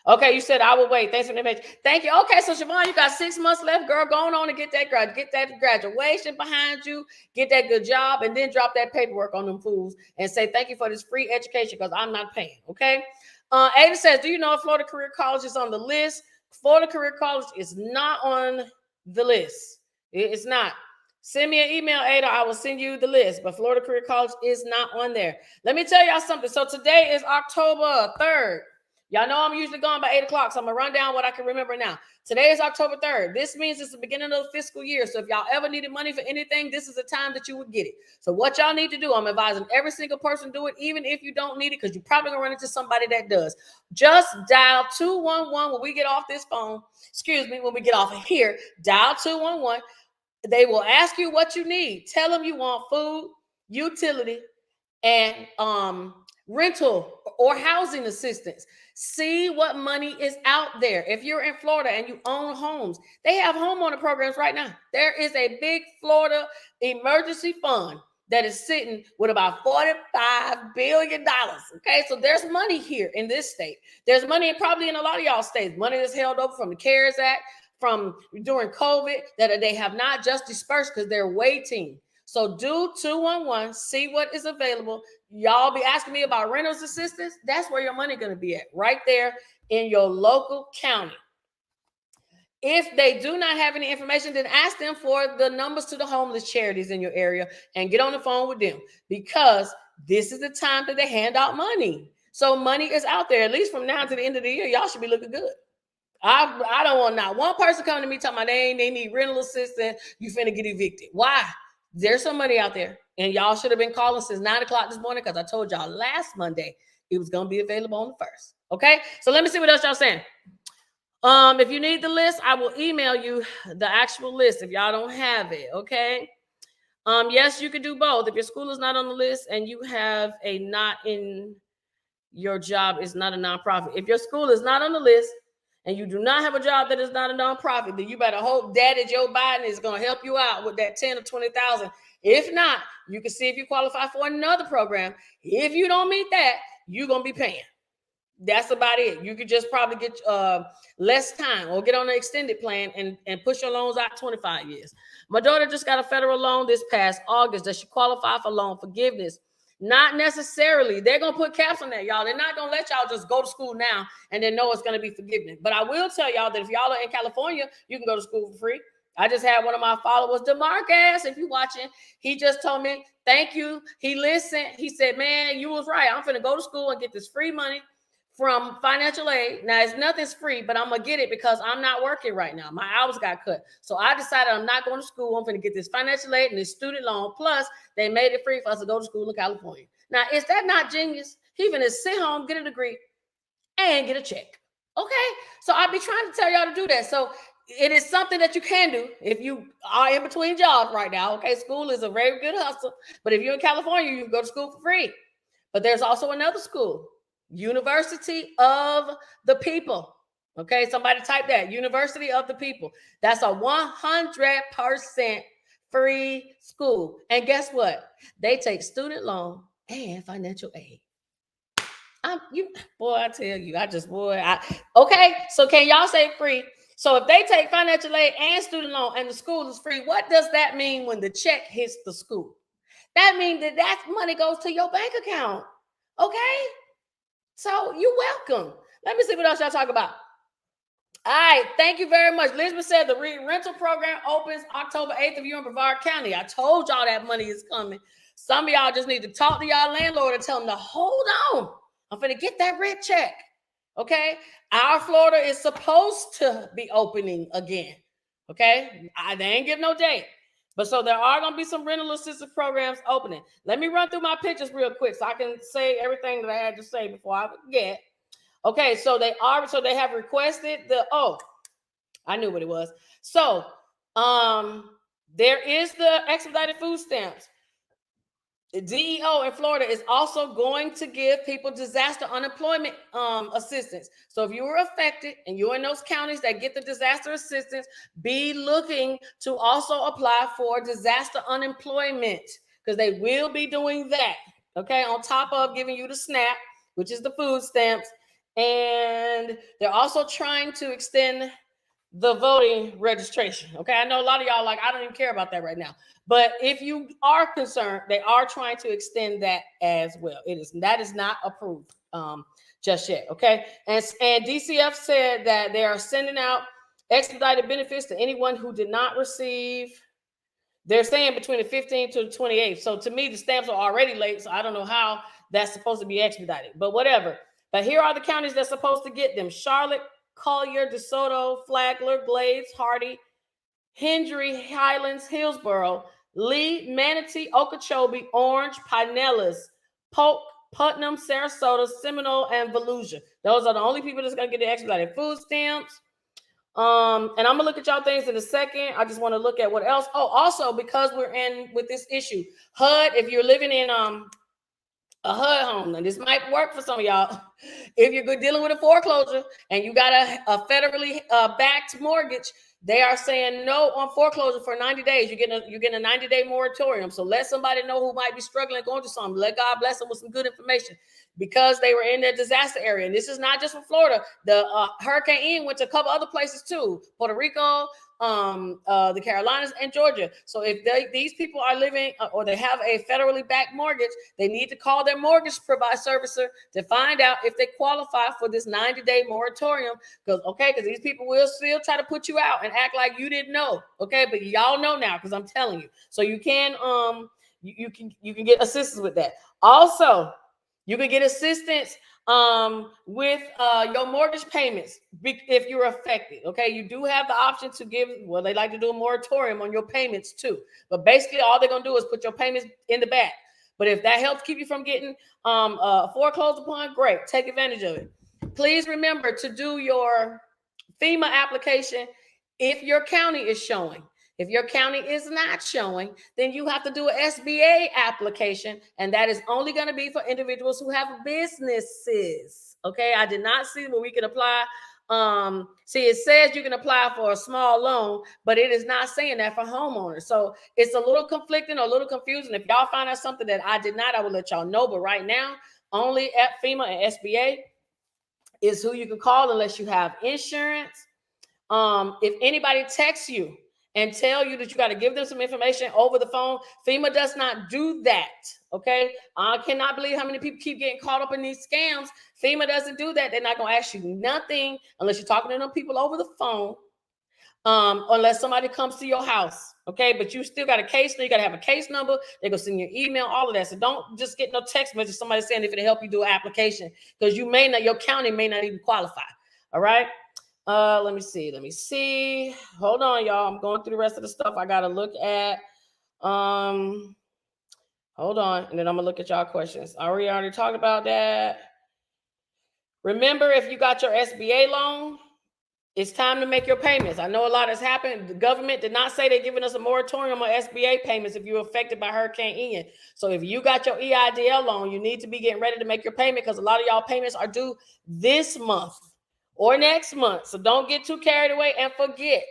Okay, you said I will wait. Thanks for the message. Thank you. Okay, so Siobhan, you got 6 months left, girl. Going on and get that graduation behind you, get that good job, and then drop that paperwork on them fools and say thank you for this free education because I'm not paying. Okay. Ada says, do you know if Florida Career College is on the list? Florida Career College is not on the list. It's not. Send me an email, Ada. I will send you the list. But Florida Career College is not on there. Let me tell y'all something. So today is October 3rd. Y'all know I'm usually gone by 8 o'clock, so I'm going to run down what I can remember now. Today is October 3rd. This means it's the beginning of the fiscal year. So if y'all ever needed money for anything, this is the time that you would get it. So what y'all need to do, I'm advising every single person do it, even if you don't need it, because you're probably going to run into somebody that does. Just dial 211 when we get off this phone. Excuse me, when we get off of here, dial 211. They will ask you what you need. Tell them you want food, utility, and rental or housing assistance. See what money is out there. If you're in Florida and you own homes, they have homeowner programs right now. There is a big Florida emergency fund that is sitting with about $45 billion. Okay, so there's money here in this state. There's money probably in a lot of y'all states. Money that's held over from the CARES Act, from during COVID, that they have not just dispersed because they're waiting. So do 211, see what is available. Y'all be asking me about renters assistance. That's where your money going to be at, right there in your local county. If they do not have any information, then ask them for the numbers to the homeless charities in your area and get on the phone with them, because this is the time that they hand out money. So money is out there. At least from now to the end of the year, y'all should be looking good. I don't want not one person coming to me talking about they need rental assistance. You finna get evicted. Why? There's some money out there, and y'all should have been calling since 9 o'clock this morning, because I told y'all last Monday it was gonna be available on the 1st. Okay, so let me see what else y'all saying. If you need the list, I will email you the actual list if y'all don't have it. Okay. Yes, you can do both. If your school is not on the list and you have a not in your job is not a nonprofit. If your school is not on the list and you do not have a job that is not a nonprofit, then you better hope Daddy Joe Biden is going to help you out with that 10 or 20,000. If not, you can see if you qualify for another program. If you don't meet that, you're going to be paying. That's about it. You could just probably get less time or get on an extended plan and push your loans out 25 years. My daughter just got a federal loan this past August. Does she qualify for loan forgiveness? Not necessarily. They're going to put caps on that, y'all. They're not going to let y'all just go to school now and then know it's going to be forgiveness. But I will tell y'all that if y'all are in California, you can go to school for free. I just had one of my followers, DeMarcus, if you're watching, he just told me, thank you. He listened. He said, man, you was right. I'm going to go to school and get this free money from financial aid. Now, it's nothing's free, but I'm going to get it because I'm not working right now. My hours got cut. So I decided I'm not going to school. I'm going to get this financial aid and this student loan. Plus, they made it free for us to go to school in California. Now, is that not genius? He even is sit home, get a degree, and get a check. Okay? So I'll be trying to tell y'all to do that. So it is something that you can do if you are in between jobs right now. Okay? School is a very good hustle. But if you're in California, you can go to school for free. But there's also another school, University of the People. Okay, somebody type that, University of the People. That's a 100% free school. And guess what? They take student loan and financial aid. I tell you, okay, so can y'all say free? So if they take financial aid and student loan and the school is free, what does that mean when the check hits the school? that means that money goes to your bank account. Okay? So you're welcome. Let me see what else y'all talk about. All right, thank you very much. Elizabeth said the rental program opens October 8th if you're in Brevard County. I told y'all that money is coming. Some of y'all just need to talk to y'all landlord and tell them to hold on. I'm finna get that rent check. Okay? Our Florida is supposed to be opening again. Okay? They ain't give no date. But so there are going to be some rental assistance programs opening. Let me run through my pictures real quick so I can say everything that I had to say before I forget. Okay, so they have requested I knew what it was. So, there is the expedited food stamps. The DEO in Florida is also going to give people disaster unemployment assistance. So if you were affected and you're in those counties that get the disaster assistance, be looking to also apply for disaster unemployment because they will be doing that. Okay, on top of giving you the SNAP, which is the food stamps. And they're also trying to extend the voting registration. Okay, I know a lot of y'all like, I don't even care about that right now. But if you are concerned, they are trying to extend that as well. That is not approved just yet. Okay, and DCF said that they are sending out expedited benefits to anyone who did not receive. They're saying between the 15th to the 28th. So to me, the stamps are already late. So I don't know how that's supposed to be expedited, but whatever. But here are the counties that's supposed to get them: Charlotte, Collier, DeSoto, Flagler, Glades, Hardy, Hendry, Highlands, Hillsborough, Lee, Manatee, Okeechobee, Orange, Pinellas, Polk, Putnam, Sarasota, Seminole, and Volusia. Those are the only people that's going to get the expedited food stamps. And I'm gonna look at y'all things in a second. I just want to look at what else. Oh, also because we're in with this issue, HUD. If you're living in a HUD home, and this might work for some of y'all. If you're dealing with a foreclosure and you got a federally backed mortgage, they are saying no on foreclosure for 90 days. You're getting a 90-day moratorium. So let somebody know who might be struggling, going through something. Let God bless them with some good information because they were in their disaster area. And this is not just for Florida. The Hurricane Ian went to a couple other places too: Puerto Rico, the Carolinas, and Georgia. So if these people are living or they have a federally backed mortgage, they need to call their mortgage provider servicer to find out if they qualify for this 90-day moratorium. Because these people will still try to put you out and act like you didn't know. Okay, but y'all know now because I'm telling you. So you can you can get assistance with that. Also, you can get assistance with your mortgage payments if you're affected. Okay, you do have the option to give, well, they like to do a moratorium on your payments too, but basically all they're gonna do is put your payments in the back. But if that helps keep you from getting foreclosed upon, great, take advantage of it. Please remember to do your FEMA application if your county is showing. If your county is not showing, then you have to do an SBA application, and that is only going to be for individuals who have businesses. Okay, I did not see where we can apply. See, it says you can apply for a small loan, but it is not saying that for homeowners. So it's a little conflicting, a little confusing. If y'all find out something that I did not, I will let y'all know. But right now, only at FEMA and SBA is who you can call unless you have insurance. If anybody texts you and tell you that you got to give them some information over the phone, FEMA does not do that. Okay, I cannot believe how many people keep getting caught up in these scams. FEMA doesn't do that. They're not going to ask you nothing unless you're talking to them people over the phone, unless somebody comes to your house. Okay, but you still got a case. You got to have a case number. They're going to send you an email, all of that. So don't just get no text message somebody saying if it'll help you do an application, because you may not, your county may not even qualify. All right. Let me see. Hold on, y'all. I'm going through the rest of the stuff I got to look at. Hold on. And then I'm going to look at y'all questions. I already talked about that. Remember, if you got your SBA loan, it's time to make your payments. I know a lot has happened. The government did not say they're giving us a moratorium on SBA payments if you're affected by Hurricane Ian. So if you got your EIDL loan, you need to be getting ready to make your payment, because a lot of y'all payments are due this month or next month. So don't get too carried away and forget.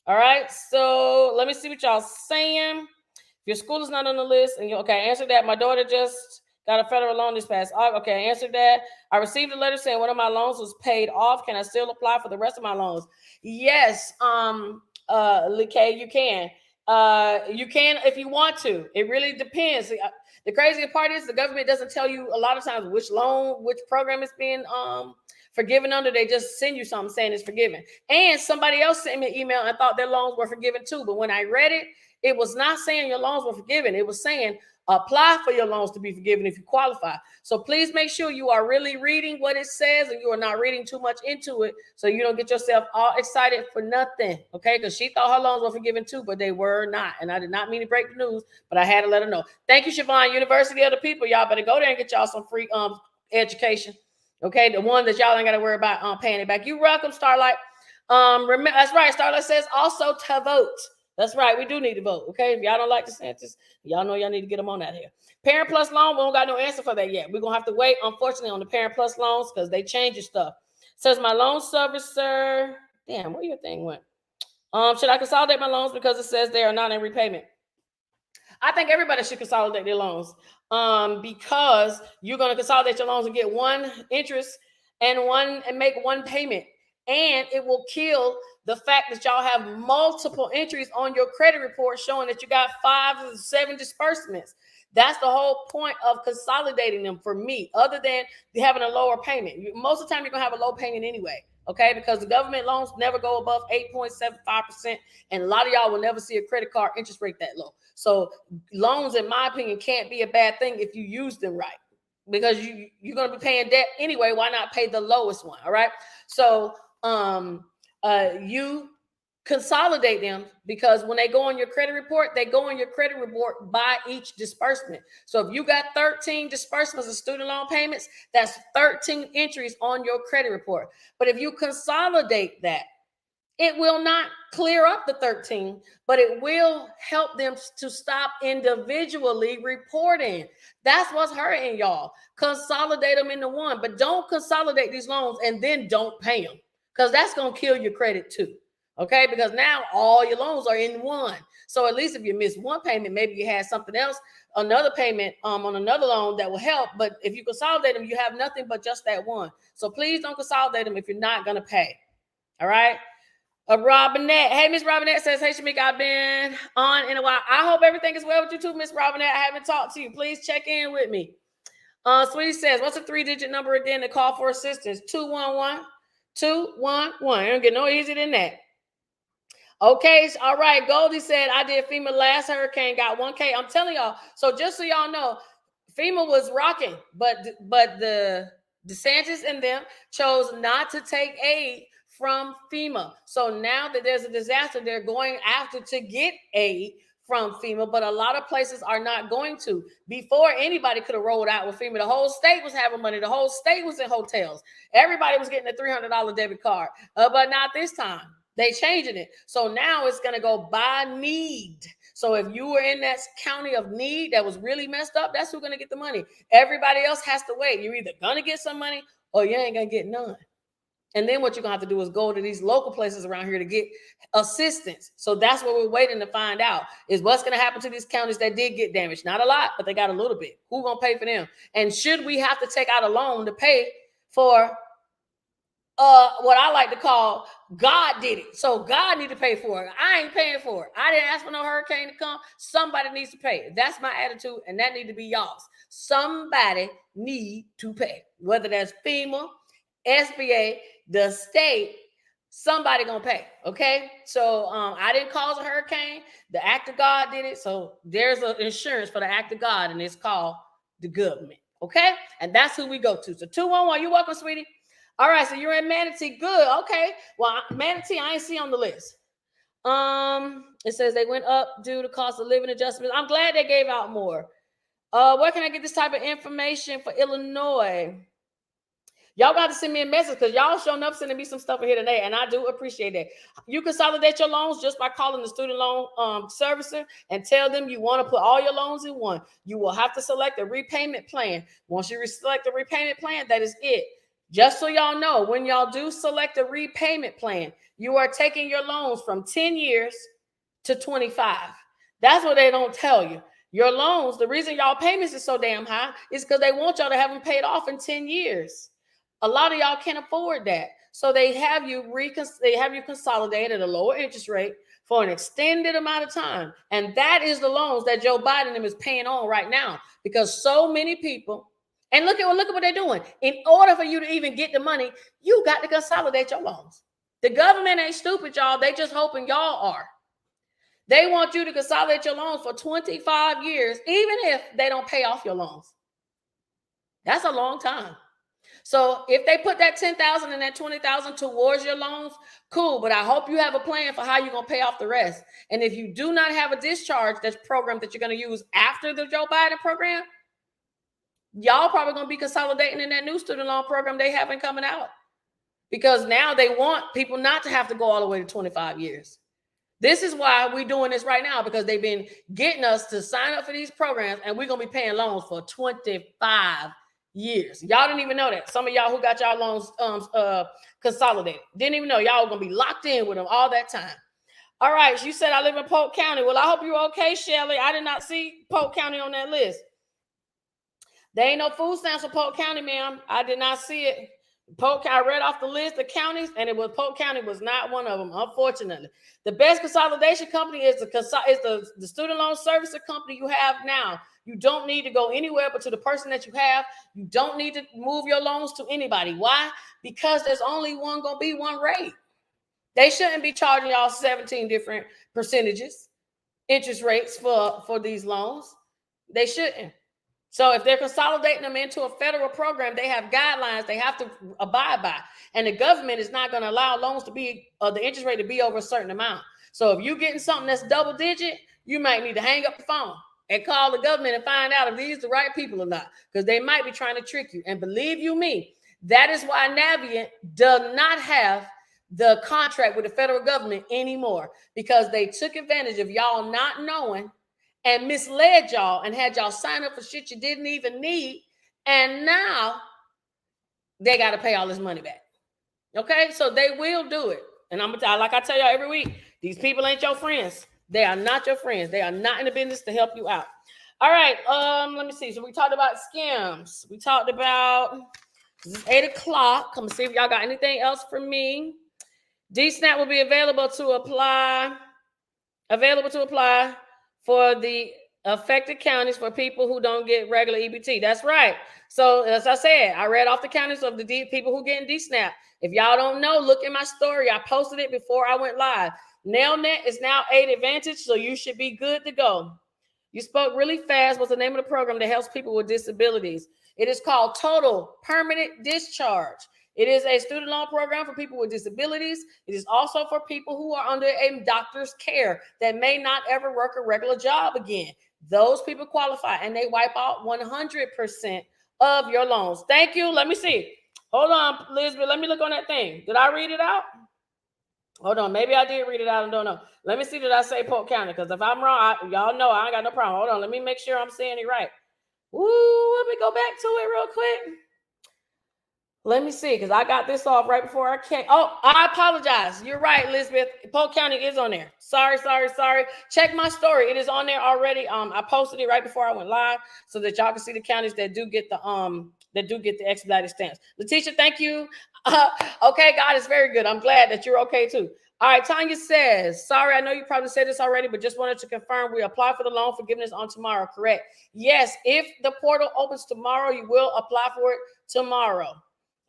All right. So let me see what y'all saying. If your school is not on the list, and okay, answer that. My daughter just got a federal loan this past August. Okay, I answered that. I received a letter saying one of my loans was paid off. Can I still apply for the rest of my loans? Yes, Likay, you can. You can if you want to. It really depends. The crazy part is the government doesn't tell you a lot of times which loan, which program is being forgiven under. They just send you something saying it's forgiven. And somebody else sent me an email and thought their loans were forgiven too. But when I read it, it was not saying your loans were forgiven. It was saying apply for your loans to be forgiven if you qualify. So please make sure you are really reading what it says and you are not reading too much into it so you don't get yourself all excited for nothing, okay? Because she thought her loans were forgiven too, but they were not. And I did not mean to break the news, but I had to let her know. Thank you, Siobhan. University of the People. Y'all better go there and get y'all some free education, okay? The one that y'all ain't got to worry about paying it back. You welcome, Starlight. Remember, that's right. Starlight says also to vote. That's right. We do need to vote. Okay. If y'all don't like DeSantis, y'all know y'all need to get them on out here. Parent Plus loan, we don't got no answer for that yet. We're going to have to wait, unfortunately, on the Parent Plus loans because they change your stuff. Says my loan servicer. Damn, where your thing went? Should I consolidate my loans because it says they are not in repayment? I think everybody should consolidate their loans because you're going to consolidate your loans and get one interest and make one payment. And it will kill the fact that y'all have multiple entries on your credit report showing that you got 5 to 7 disbursements. That's the whole point of consolidating them for me, other than having a lower payment. Most of the time, you're going to have a low payment anyway, okay? Because the government loans never go above 8.75%, and a lot of y'all will never see a credit card interest rate that low. So loans, in my opinion, can't be a bad thing if you use them right, because you're going to be paying debt anyway. Why not pay the lowest one, all right? So you consolidate them because when they go on your credit report, they go on your credit report by each disbursement. So if you got 13 disbursements of student loan payments, that's 13 entries on your credit report. But if you consolidate that, it will not clear up the 13, but it will help them to stop individually reporting. That's what's hurting y'all. Consolidate them into one, but don't consolidate these loans and then don't pay them, because that's going to kill your credit too. Okay, because now all your loans are in one. So at least if you miss one payment, maybe you had something else, another payment on another loan that will help. But if you consolidate them, you have nothing but just that one. So please don't consolidate them if you're not going to pay. All right. Robinette. Hey, Miss Robinette says, hey, Shamika, I've been on in a while. I hope everything is well with you too, Miss Robinette. I haven't talked to you. Please check in with me. Sweetie says, what's a 3-digit number again to call for assistance? 211 211. It don't get no easier than that. Okay, all right. Goldie said, I did FEMA last hurricane, got 1K. I'm telling y'all. So just so y'all know, FEMA was rocking, but the DeSantis and them chose not to take aid from FEMA. So now that there's a disaster, they're going after to get aid from FEMA, but a lot of places are not going to. Before, anybody could have rolled out with FEMA. The whole state was having money. The whole state was in hotels. Everybody was getting a $300 debit card, but not this time. They changing it. So now it's going to go by need. So if you were in that county of need that was really messed up, that's who's going to get the money. Everybody else has to wait. You're either going to get some money or you ain't going to get none. And then what you're going to have to do is go to these local places around here to get assistance. So that's what we're waiting to find out, is what's going to happen to these counties that did get damaged. Not a lot, but they got a little bit. Who's going to pay for them? And should we have to take out a loan to pay for what I like to call God did it? So God need to pay for it. I ain't paying for it. I didn't ask for no hurricane to come. Somebody needs to pay. That's my attitude, and that need to be y'all's. Somebody need to pay, whether that's FEMA, SBA, the state. Somebody gonna pay. Okay, so I didn't cause a hurricane. The act of God did it. So there's an insurance for the act of God, and it's called the government. Okay, and that's who we go to. So 211, you're welcome, sweetie. All right, so you're in Manatee. Good. Okay. Well, Manatee, I ain't see on the list. It says they went up due to cost of living adjustments. I'm glad they gave out more. Where can I get this type of information for Illinois? Y'all got to send me a message, because y'all showing up sending me some stuff here today, and I do appreciate that. You consolidate your loans just by calling the student loan servicer and tell them you want to put all your loans in one. You will have to select a repayment plan. Once you select the repayment plan, that is it. Just so y'all know, when y'all do select a repayment plan, you are taking your loans from 10 years to 25. That's what they don't tell you. Your loans, the reason y'all payments is so damn high is because they want y'all to have them paid off in 10 years. A lot of y'all can't afford that. So they have you consolidate at a lower interest rate for an extended amount of time. And that is the loans that Joe Biden is paying on right now, because so many people, and look at what they're doing. In order for you to even get the money, you got to consolidate your loans. The government ain't stupid, y'all. They just hoping y'all are. They want you to consolidate your loans for 25 years, even if they don't pay off your loans. That's a long time. So if they put that 10,000 and that 20,000 towards your loans, cool. But I hope you have a plan for how you're going to pay off the rest. And if you do not have a discharge that's program that you're going to use after the Joe Biden program, y'all probably going to be consolidating in that new student loan program they haven't coming out. Because now they want people not to have to go all the way to 25 years. This is why we're doing this right now, because they've been getting us to sign up for these programs, and we're going to be paying loans for 25 years. Y'all didn't even know that. Some of y'all who got y'all loans consolidated didn't even know y'all were going to be locked in with them all that time. All right. You said I live in Polk County. Well, I hope you're okay, Shelly. I did not see Polk County on that list. There ain't no food stamps for Polk County, ma'am. I did not see it. Polk, I read off the list of counties, and it was Polk County was not one of them, unfortunately. The best consolidation company is the student loan servicer company you have now. You don't need to go anywhere but to the person that you have. You don't need to move your loans to anybody. Why? Because there's only going to be one rate. They shouldn't be charging y'all 17 different percentages, interest rates for these loans. They shouldn't. So if they're consolidating them into a federal program, they have guidelines they have to abide by. And the government is not going to allow loans to be, the interest rate to be over a certain amount. So if you're getting something that's double digit, you might need to hang up the phone and call the government and find out if these are the right people or not, because they might be trying to trick you. And believe you me, that is why Navient does not have the contract with the federal government anymore, because they took advantage of y'all not knowing and misled y'all and had y'all sign up for shit you didn't even need. And now they got to pay all this money back. Okay, so they will do it. And I'm gonna tell, like I tell y'all every week, these people ain't your friends. They are not your friends. They are not in the business to help you out. All right, let me see. So we talked about scams. We talked about 8 o'clock. Come see if y'all got anything else for me. DSNAP will be available to apply for the affected counties for people who don't get regular EBT. That's right. So as I said, I read off the counties of the people who getting DSNAP. If y'all don't know, look at my story. I posted it before I went live. NailNet is now 8 Advantage, so you should be good to go. You spoke really fast. What's the name of the program that helps people with disabilities? It is called Total Permanent Discharge. It is a student loan program for people with disabilities. It is also for people who are under a doctor's care that may not ever work a regular job again. Those people qualify, and they wipe out 100% of your loans. Thank you. Let me see. Hold on, Elizabeth. Let me look on that thing. Did I read it out? Hold on. Maybe I did read it out. I don't know. Let me see. Did I say Polk County? Because if I'm wrong, y'all know I ain't got no problem. Hold on. Let me make sure I'm saying it right. Woo, let me go back to it real quick. Let me see, because I got this off right before I came. Oh, I apologize. You're right, Elizabeth. Polk County is on there. Sorry. Check my story. It is on there already. I posted it right before I went live so that y'all can see the counties that do get the expedited stamps. Letitia, thank you. Okay, God is very good. I'm glad that you're okay too. All right, Tanya says, sorry, I know you probably said this already, but just wanted to confirm we apply for the loan forgiveness on tomorrow, correct? Yes, if the portal opens tomorrow, you will apply for it tomorrow.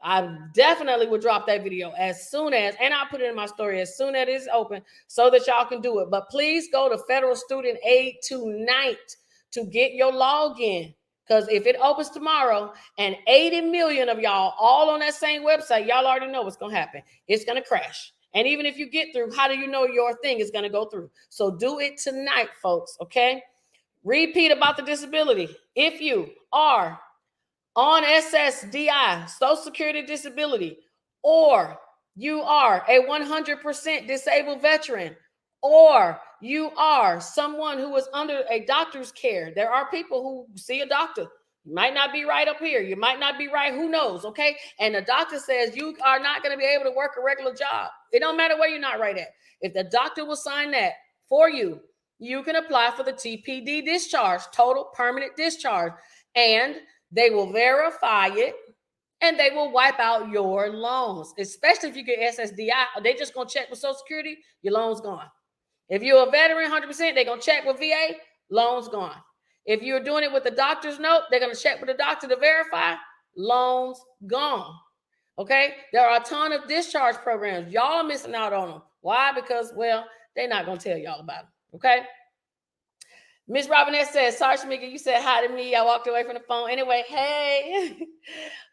I definitely will drop that video as soon as, and I'll put it in my story as soon as it's open so that y'all can do it. But please go to Federal Student Aid tonight to get your login. Because if it opens tomorrow and 80 million of y'all all on that same website, y'all already know what's going to happen. It's going to crash. And even if you get through, how do you know your thing is going to go through? So do it tonight, folks, okay? Repeat about the disability. If you are on SSDI, Social Security Disability, or you are a 100% disabled veteran, or you are someone who is under a doctor's care. There are people who see a doctor. You might not be right up here. You might not be right. Who knows? Okay. And the doctor says you are not going to be able to work a regular job. It don't matter where you're not right at. If the doctor will sign that for you, you can apply for the TPD discharge, total permanent discharge, and they will verify it and they will wipe out your loans, especially if you get SSDI. They just going to check with Social Security, your loan's gone. If you're a veteran, 100%, they're going to check with VA, loans gone. If you're doing it with the doctor's note, they're going to check with the doctor to verify, loans gone. Okay? There are a ton of discharge programs. Y'all are missing out on them. Why? Because, well, they're not going to tell y'all about them. Okay? Miss Robinette says, sorry, Shamika, you said hi to me. I walked away from the phone. Anyway, hey.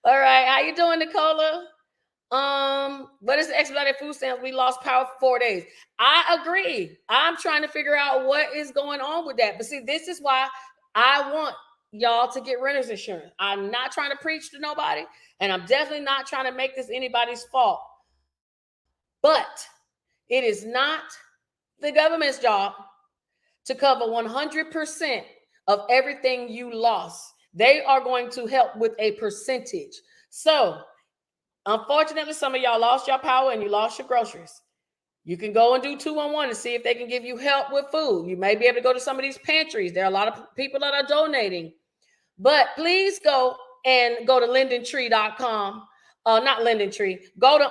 All right. How you doing, Nicola? What is the expedited food stamps? We lost power for 4 days. I agree. I'm trying to figure out what is going on with that. But see, this is why I want y'all to get renter's insurance. I'm not trying to preach to nobody, and I'm definitely not trying to make this anybody's fault. But it is not the government's job to cover 100% of everything you lost. They are going to help with a percentage. So, unfortunately, some of y'all lost your power and you lost your groceries. You can go and do 211 and see if they can give you help with food. You may be able to go to some of these pantries. There are a lot of people that are donating. But please go to lindentree.com. Not Lindentree. Go to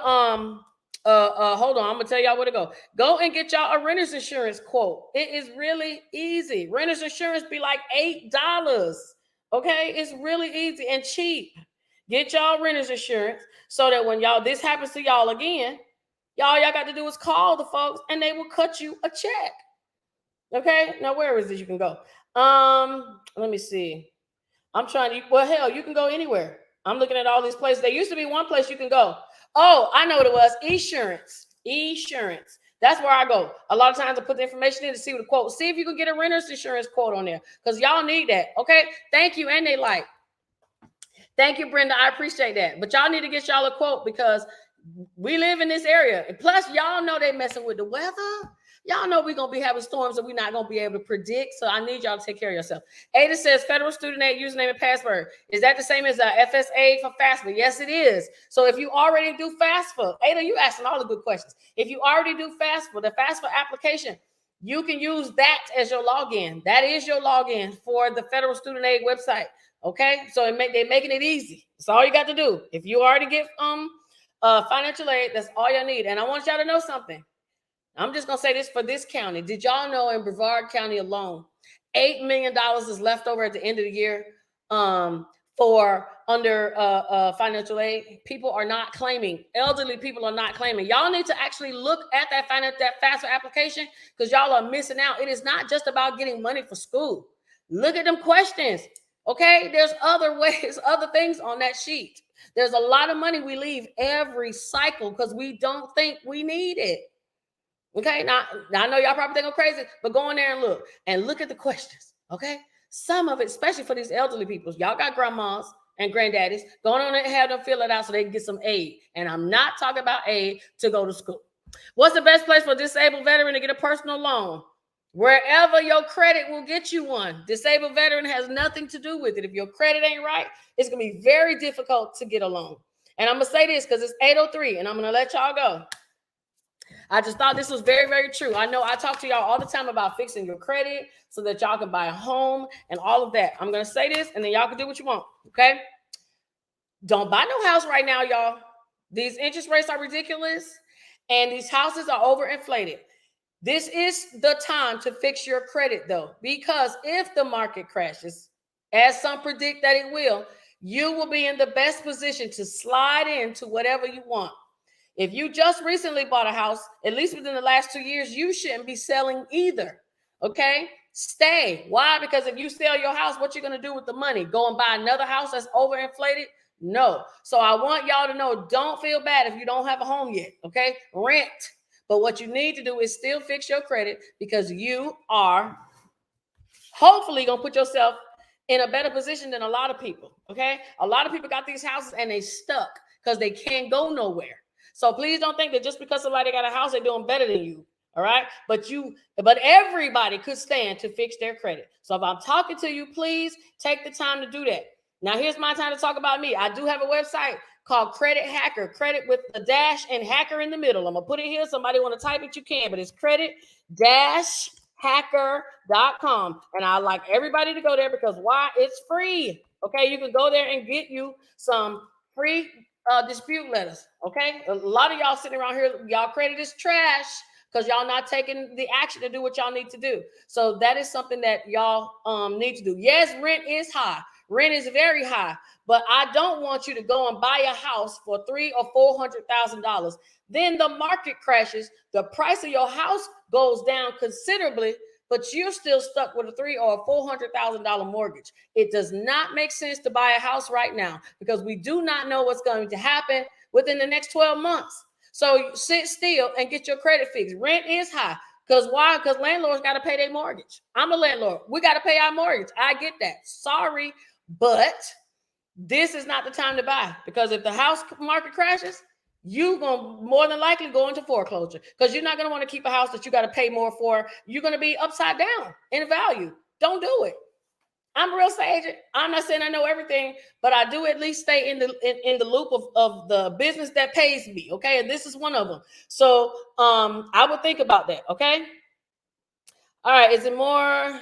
hold on, I'm gonna tell y'all where to go. Go and get y'all a renter's insurance quote. It is really easy. Renter's insurance be like $8. Okay, it's really easy and cheap. Get y'all renter's insurance so that when this happens to y'all again, y'all got to do is call the folks and they will cut you a check. Okay, now where is it you can go? Let me see. I'm trying to, well, hell, you can go anywhere. I'm looking at all these places. There used to be one place you can go. Oh, I know what it was. Esurance. That's where I go. A lot of times I put the information in to see what the quote. See if you can get a renter's insurance quote on there because y'all need that. Okay. Thank you. And they like. Thank you, Brenda. I appreciate that. But y'all need to get y'all a quote because we live in this area. And plus, y'all know they messing with the weather. Y'all know we're going to be having storms that we're not going to be able to predict. So I need y'all to take care of yourself. Ada says federal student aid username and password. Is that the same as FSA for FAFSA? Yes, it is. So if you already do FAFSA, Ada, you asking all the good questions. If you already do FAFSA, the FAFSA application, you can use that as your login. That is your login for the federal student aid website. Okay. So they're making it easy. That's all you got to do. If you already get financial aid, that's all y'all need. And I want y'all to know something. I'm just going to say this for this county. Did y'all know in Brevard County alone, $8 million is left over at the end of the year for under financial aid? People are not claiming. Elderly people are not claiming. Y'all need to actually look at that FAFSA application because y'all are missing out. It is not just about getting money for school. Look at them questions. Okay, there's other ways, other things on that sheet. There's a lot of money we leave every cycle because we don't think we need it. Okay, now I know y'all probably think I'm crazy, but go in there and look at the questions. Okay, some of it, especially for these elderly people, y'all got grandmas and granddaddies, go on and have them fill it out so they can get some aid. And I'm not talking about aid to go to school. What's the best place for a disabled veteran to get a personal loan? Wherever your credit will get you one. Disabled veteran has nothing to do with it. If your credit ain't right, it's going to be very difficult to get a loan. And I'm going to say this because it's 8:03 and I'm going to let y'all go. I just thought this was very, very true. I know I talk to y'all all the time about fixing your credit so that y'all can buy a home and all of that. I'm going to say this and then y'all can do what you want. Okay. Don't buy no house right now, y'all. These interest rates are ridiculous and these houses are overinflated. This is the time to fix your credit though, because if the market crashes, as some predict that it will, you will be in the best position to slide into whatever you want. If you just recently bought a house, at least within the last 2 years, you shouldn't be selling either. Okay? Stay. Why? Because if you sell your house, what you're going to do with the money? Go and buy another house that's overinflated? No. So I want y'all to know, don't feel bad if you don't have a home yet. Okay? Rent. But what you need to do is still fix your credit because you are hopefully going to put yourself in a better position than a lot of people. Okay? A lot of people got these houses and they stuck because they can't go nowhere. So please don't think that just because somebody got a house, they're doing better than you. All right. But everybody could stand to fix their credit. So if I'm talking to you, please take the time to do that. Now, here's my time to talk about me. I do have a website called Credit Hacker, credit with a dash and hacker in the middle. I'm going to put it here. Somebody want to type it, you can, but it's credit-hacker.com. And I like everybody to go there because why? It's free. Okay. You can go there and get you some free dispute letters. Okay. A lot of y'all sitting around here, y'all credit is trash. because y'all not taking the action to do what y'all need to do. So that is something that y'all need to do. Yes, rent is high. Rent is very high, but I don't want you to go and buy a house for $300,000 or $400,000. Then the market crashes, the price of your house goes down considerably, but you're still stuck with a $300,000 or $400,000 mortgage. It does not make sense to buy a house right now because we do not know what's going to happen within the next 12 months. So sit still and get your credit fixed. Rent is high. Because why? Because landlords got to pay their mortgage. I'm a landlord. We got to pay our mortgage. I get that. Sorry, but this is not the time to buy, because if the house market crashes, you're going to more than likely go into foreclosure, because you're not going to want to keep a house that you got to pay more for. You're going to be upside down in value. Don't do it. I'm a real estate agent. I'm not saying I know everything, but I do at least stay in the loop of the business that pays me. Okay. And this is one of them. So I would think about that. Okay. All right. Is it more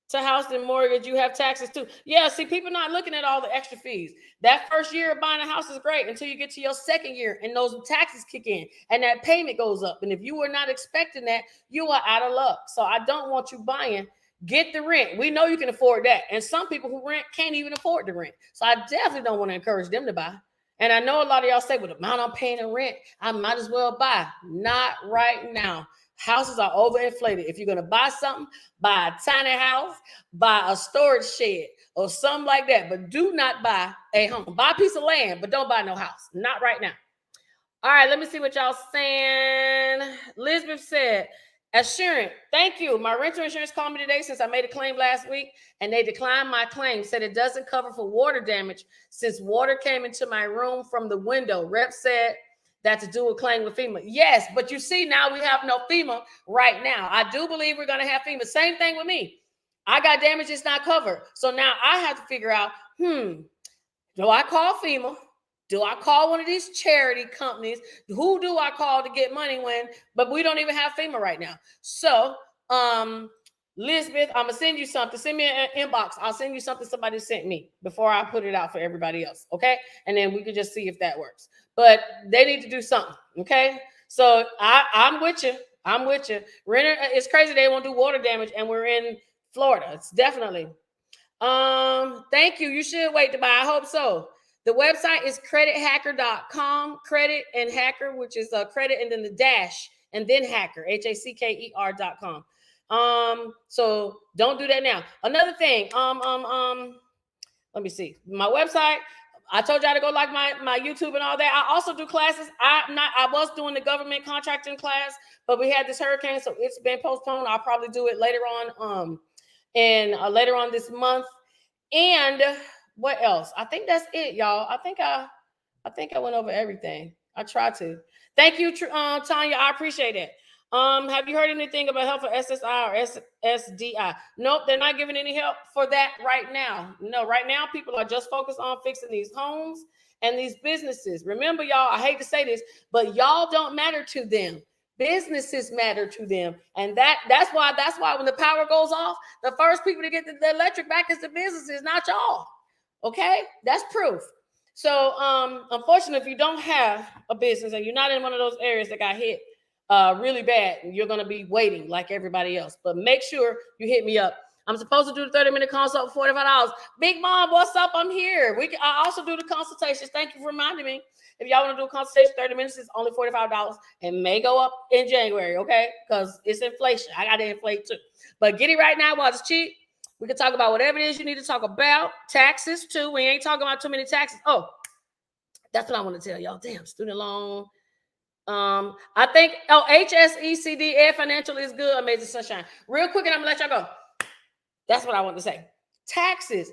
to house than mortgage? You have taxes too. Yeah. See, people not looking at all the extra fees. That first year of buying a house is great until you get to your second year and those taxes kick in and that payment goes up. And if you were not expecting that, you are out of luck. So I don't want you buying. Get the rent. We know you can afford that. And some people who rent can't even afford the rent. So I definitely don't want to encourage them to buy. And I know a lot of y'all say, well, the amount I'm paying in rent, I might as well buy. Not right now. Houses are overinflated. If you're going to buy something, buy a tiny house, buy a storage shed or something like that. But do not buy a home. Buy a piece of land, but don't buy no house. Not right now. All right, let me see what y'all saying. Elizabeth said, Assurant, thank you. My rental insurance called me today since I made a claim last week, and they declined my claim, said it doesn't cover for water damage since water came into my room from the window. Rep said that to do a claim with FEMA. Yes, but you see, now we have no FEMA right now. I do believe we're going to have FEMA. Same thing with me. I got damages not covered. So now I have to figure out, do I call FEMA? Do I call one of these charity companies? Who do I call to get money but we don't even have FEMA right now. So, Elizabeth, I'm going to send you something. Send me an inbox. I'll send you something somebody sent me before I put it out for everybody else. Okay. And then we can just see if that works. But they need to do something. Okay. So I'm with you. I'm with you. Renter, it's crazy they won't do water damage and we're in Florida. It's definitely. Thank you. You should wait to buy. I hope so. The website is credithacker.com, credit and hacker, which is credit and then the dash and then hacker, HACKER.com. So don't do that now. Another thing, let me see. My website, I told y'all to go like my YouTube and all that. I also do classes. I was doing the government contracting class, but we had this hurricane, so it's been postponed. I'll probably do it later on, later on this month. And what else? I think that's it, y'all. I think I went over everything. I tried to. Thank you, Tanya. I appreciate it. Have you heard anything about help for SSI or SDI? Nope, they're not giving any help for that right now. No, right now people are just focused on fixing these homes and these businesses. Remember, y'all, I hate to say this, but y'all don't matter to them. Businesses matter to them, and that's why when the power goes off, the first people to get the electric back is the businesses, not y'all. Okay, that's proof. So unfortunately, if you don't have a business and you're not in one of those areas that got hit really bad, you're going to be waiting like everybody else. But make sure you hit me up. I'm supposed to do the 30-minute consult for $45. Big Mom, what's up? I'm here. I also do the consultations. Thank you for reminding me. If y'all want to do a consultation, 30 minutes is only $45 and may go up in January, okay? Because it's inflation. I got to inflate too. But get it right now while it's cheap. We can talk about whatever it is you need to talk about. Taxes too. We ain't talking about too many taxes. Oh, that's what I want to tell y'all. Damn, student loan. I think, HSECD, Air Financial is good. Amazing Sunshine. Real quick, and I'm going to let y'all go. That's what I want to say. Taxes.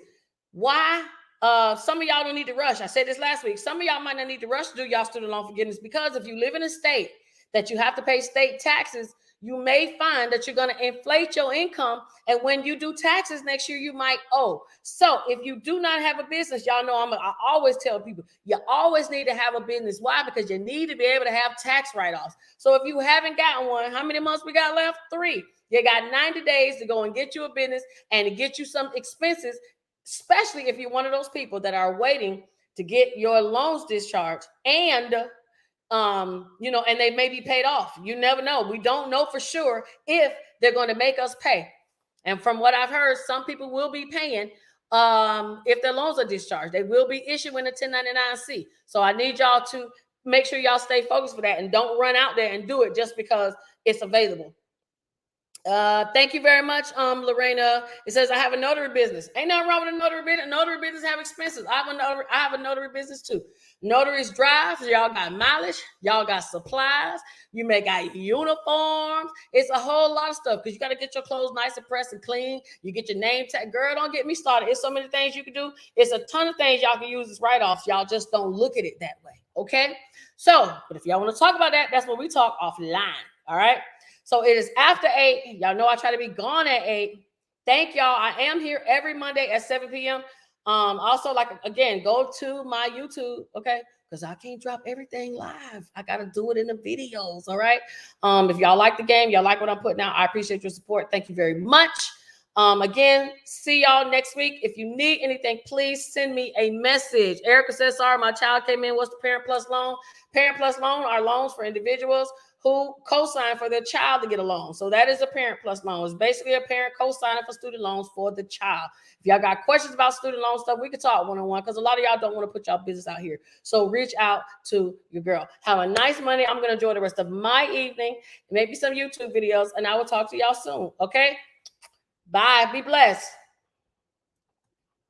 Why? Some of y'all don't need to rush. I said this last week. Some of y'all might not need to rush to do y'all student loan forgiveness, because if you live in a state that you have to pay state taxes, you may find that you're going to inflate your income. And when you do taxes next year, you might owe. So if you do not have a business, y'all know I always tell people, you always need to have a business. Why? Because you need to be able to have tax write-offs. So if you haven't gotten one, how many months we got left? 3. You got 90 days to go and get you a business and to get you some expenses, especially if you're one of those people that are waiting to get your loans discharged and and they may be paid off. You never know. We don't know for sure if they're going to make us pay. And from what I've heard, some people will be paying if their loans are discharged. They will be issuing a 1099-C. So I need y'all to make sure y'all stay focused for that and don't run out there and do it just because it's available. Thank you very much, Lorena. It says I have a notary business. Ain't nothing wrong with a notary business. Notary business have expenses. I have a notary business too. Notaries drive. Y'all got mileage. Y'all got supplies. You may got uniforms. It's a whole lot of stuff because you got to get your clothes nice and pressed and clean. You get your name tag. Girl, don't get me started. It's so many things you can do. It's a ton of things y'all can use as write-offs. Y'all just don't look at it that way. Okay. So, but if y'all want to talk about that, that's what we talk offline. All right. So it is after 8. Y'all know I try to be gone at 8. Thank y'all. I am here every Monday at 7 p.m. Also, again, go to my YouTube, okay? Because I can't drop everything live. I got to do it in the videos, all right? If y'all like the game, y'all like what I'm putting out, I appreciate your support. Thank you very much. Again, see y'all next week. If you need anything, please send me a message. Erica says, sorry, my child came in. What's the Parent Plus loan? Parent Plus loan are loans for individuals who co-sign for their child to get a loan. So that is a Parent Plus loan. It's basically a parent co-signing for student loans for the child. If y'all got questions about student loan stuff, we can talk one-on-one because a lot of y'all don't want to put y'all business out here. So reach out to your girl. Have a nice Monday. I'm going to enjoy the rest of my evening, maybe some YouTube videos, and I will talk to y'all soon. Okay? Bye. Be blessed.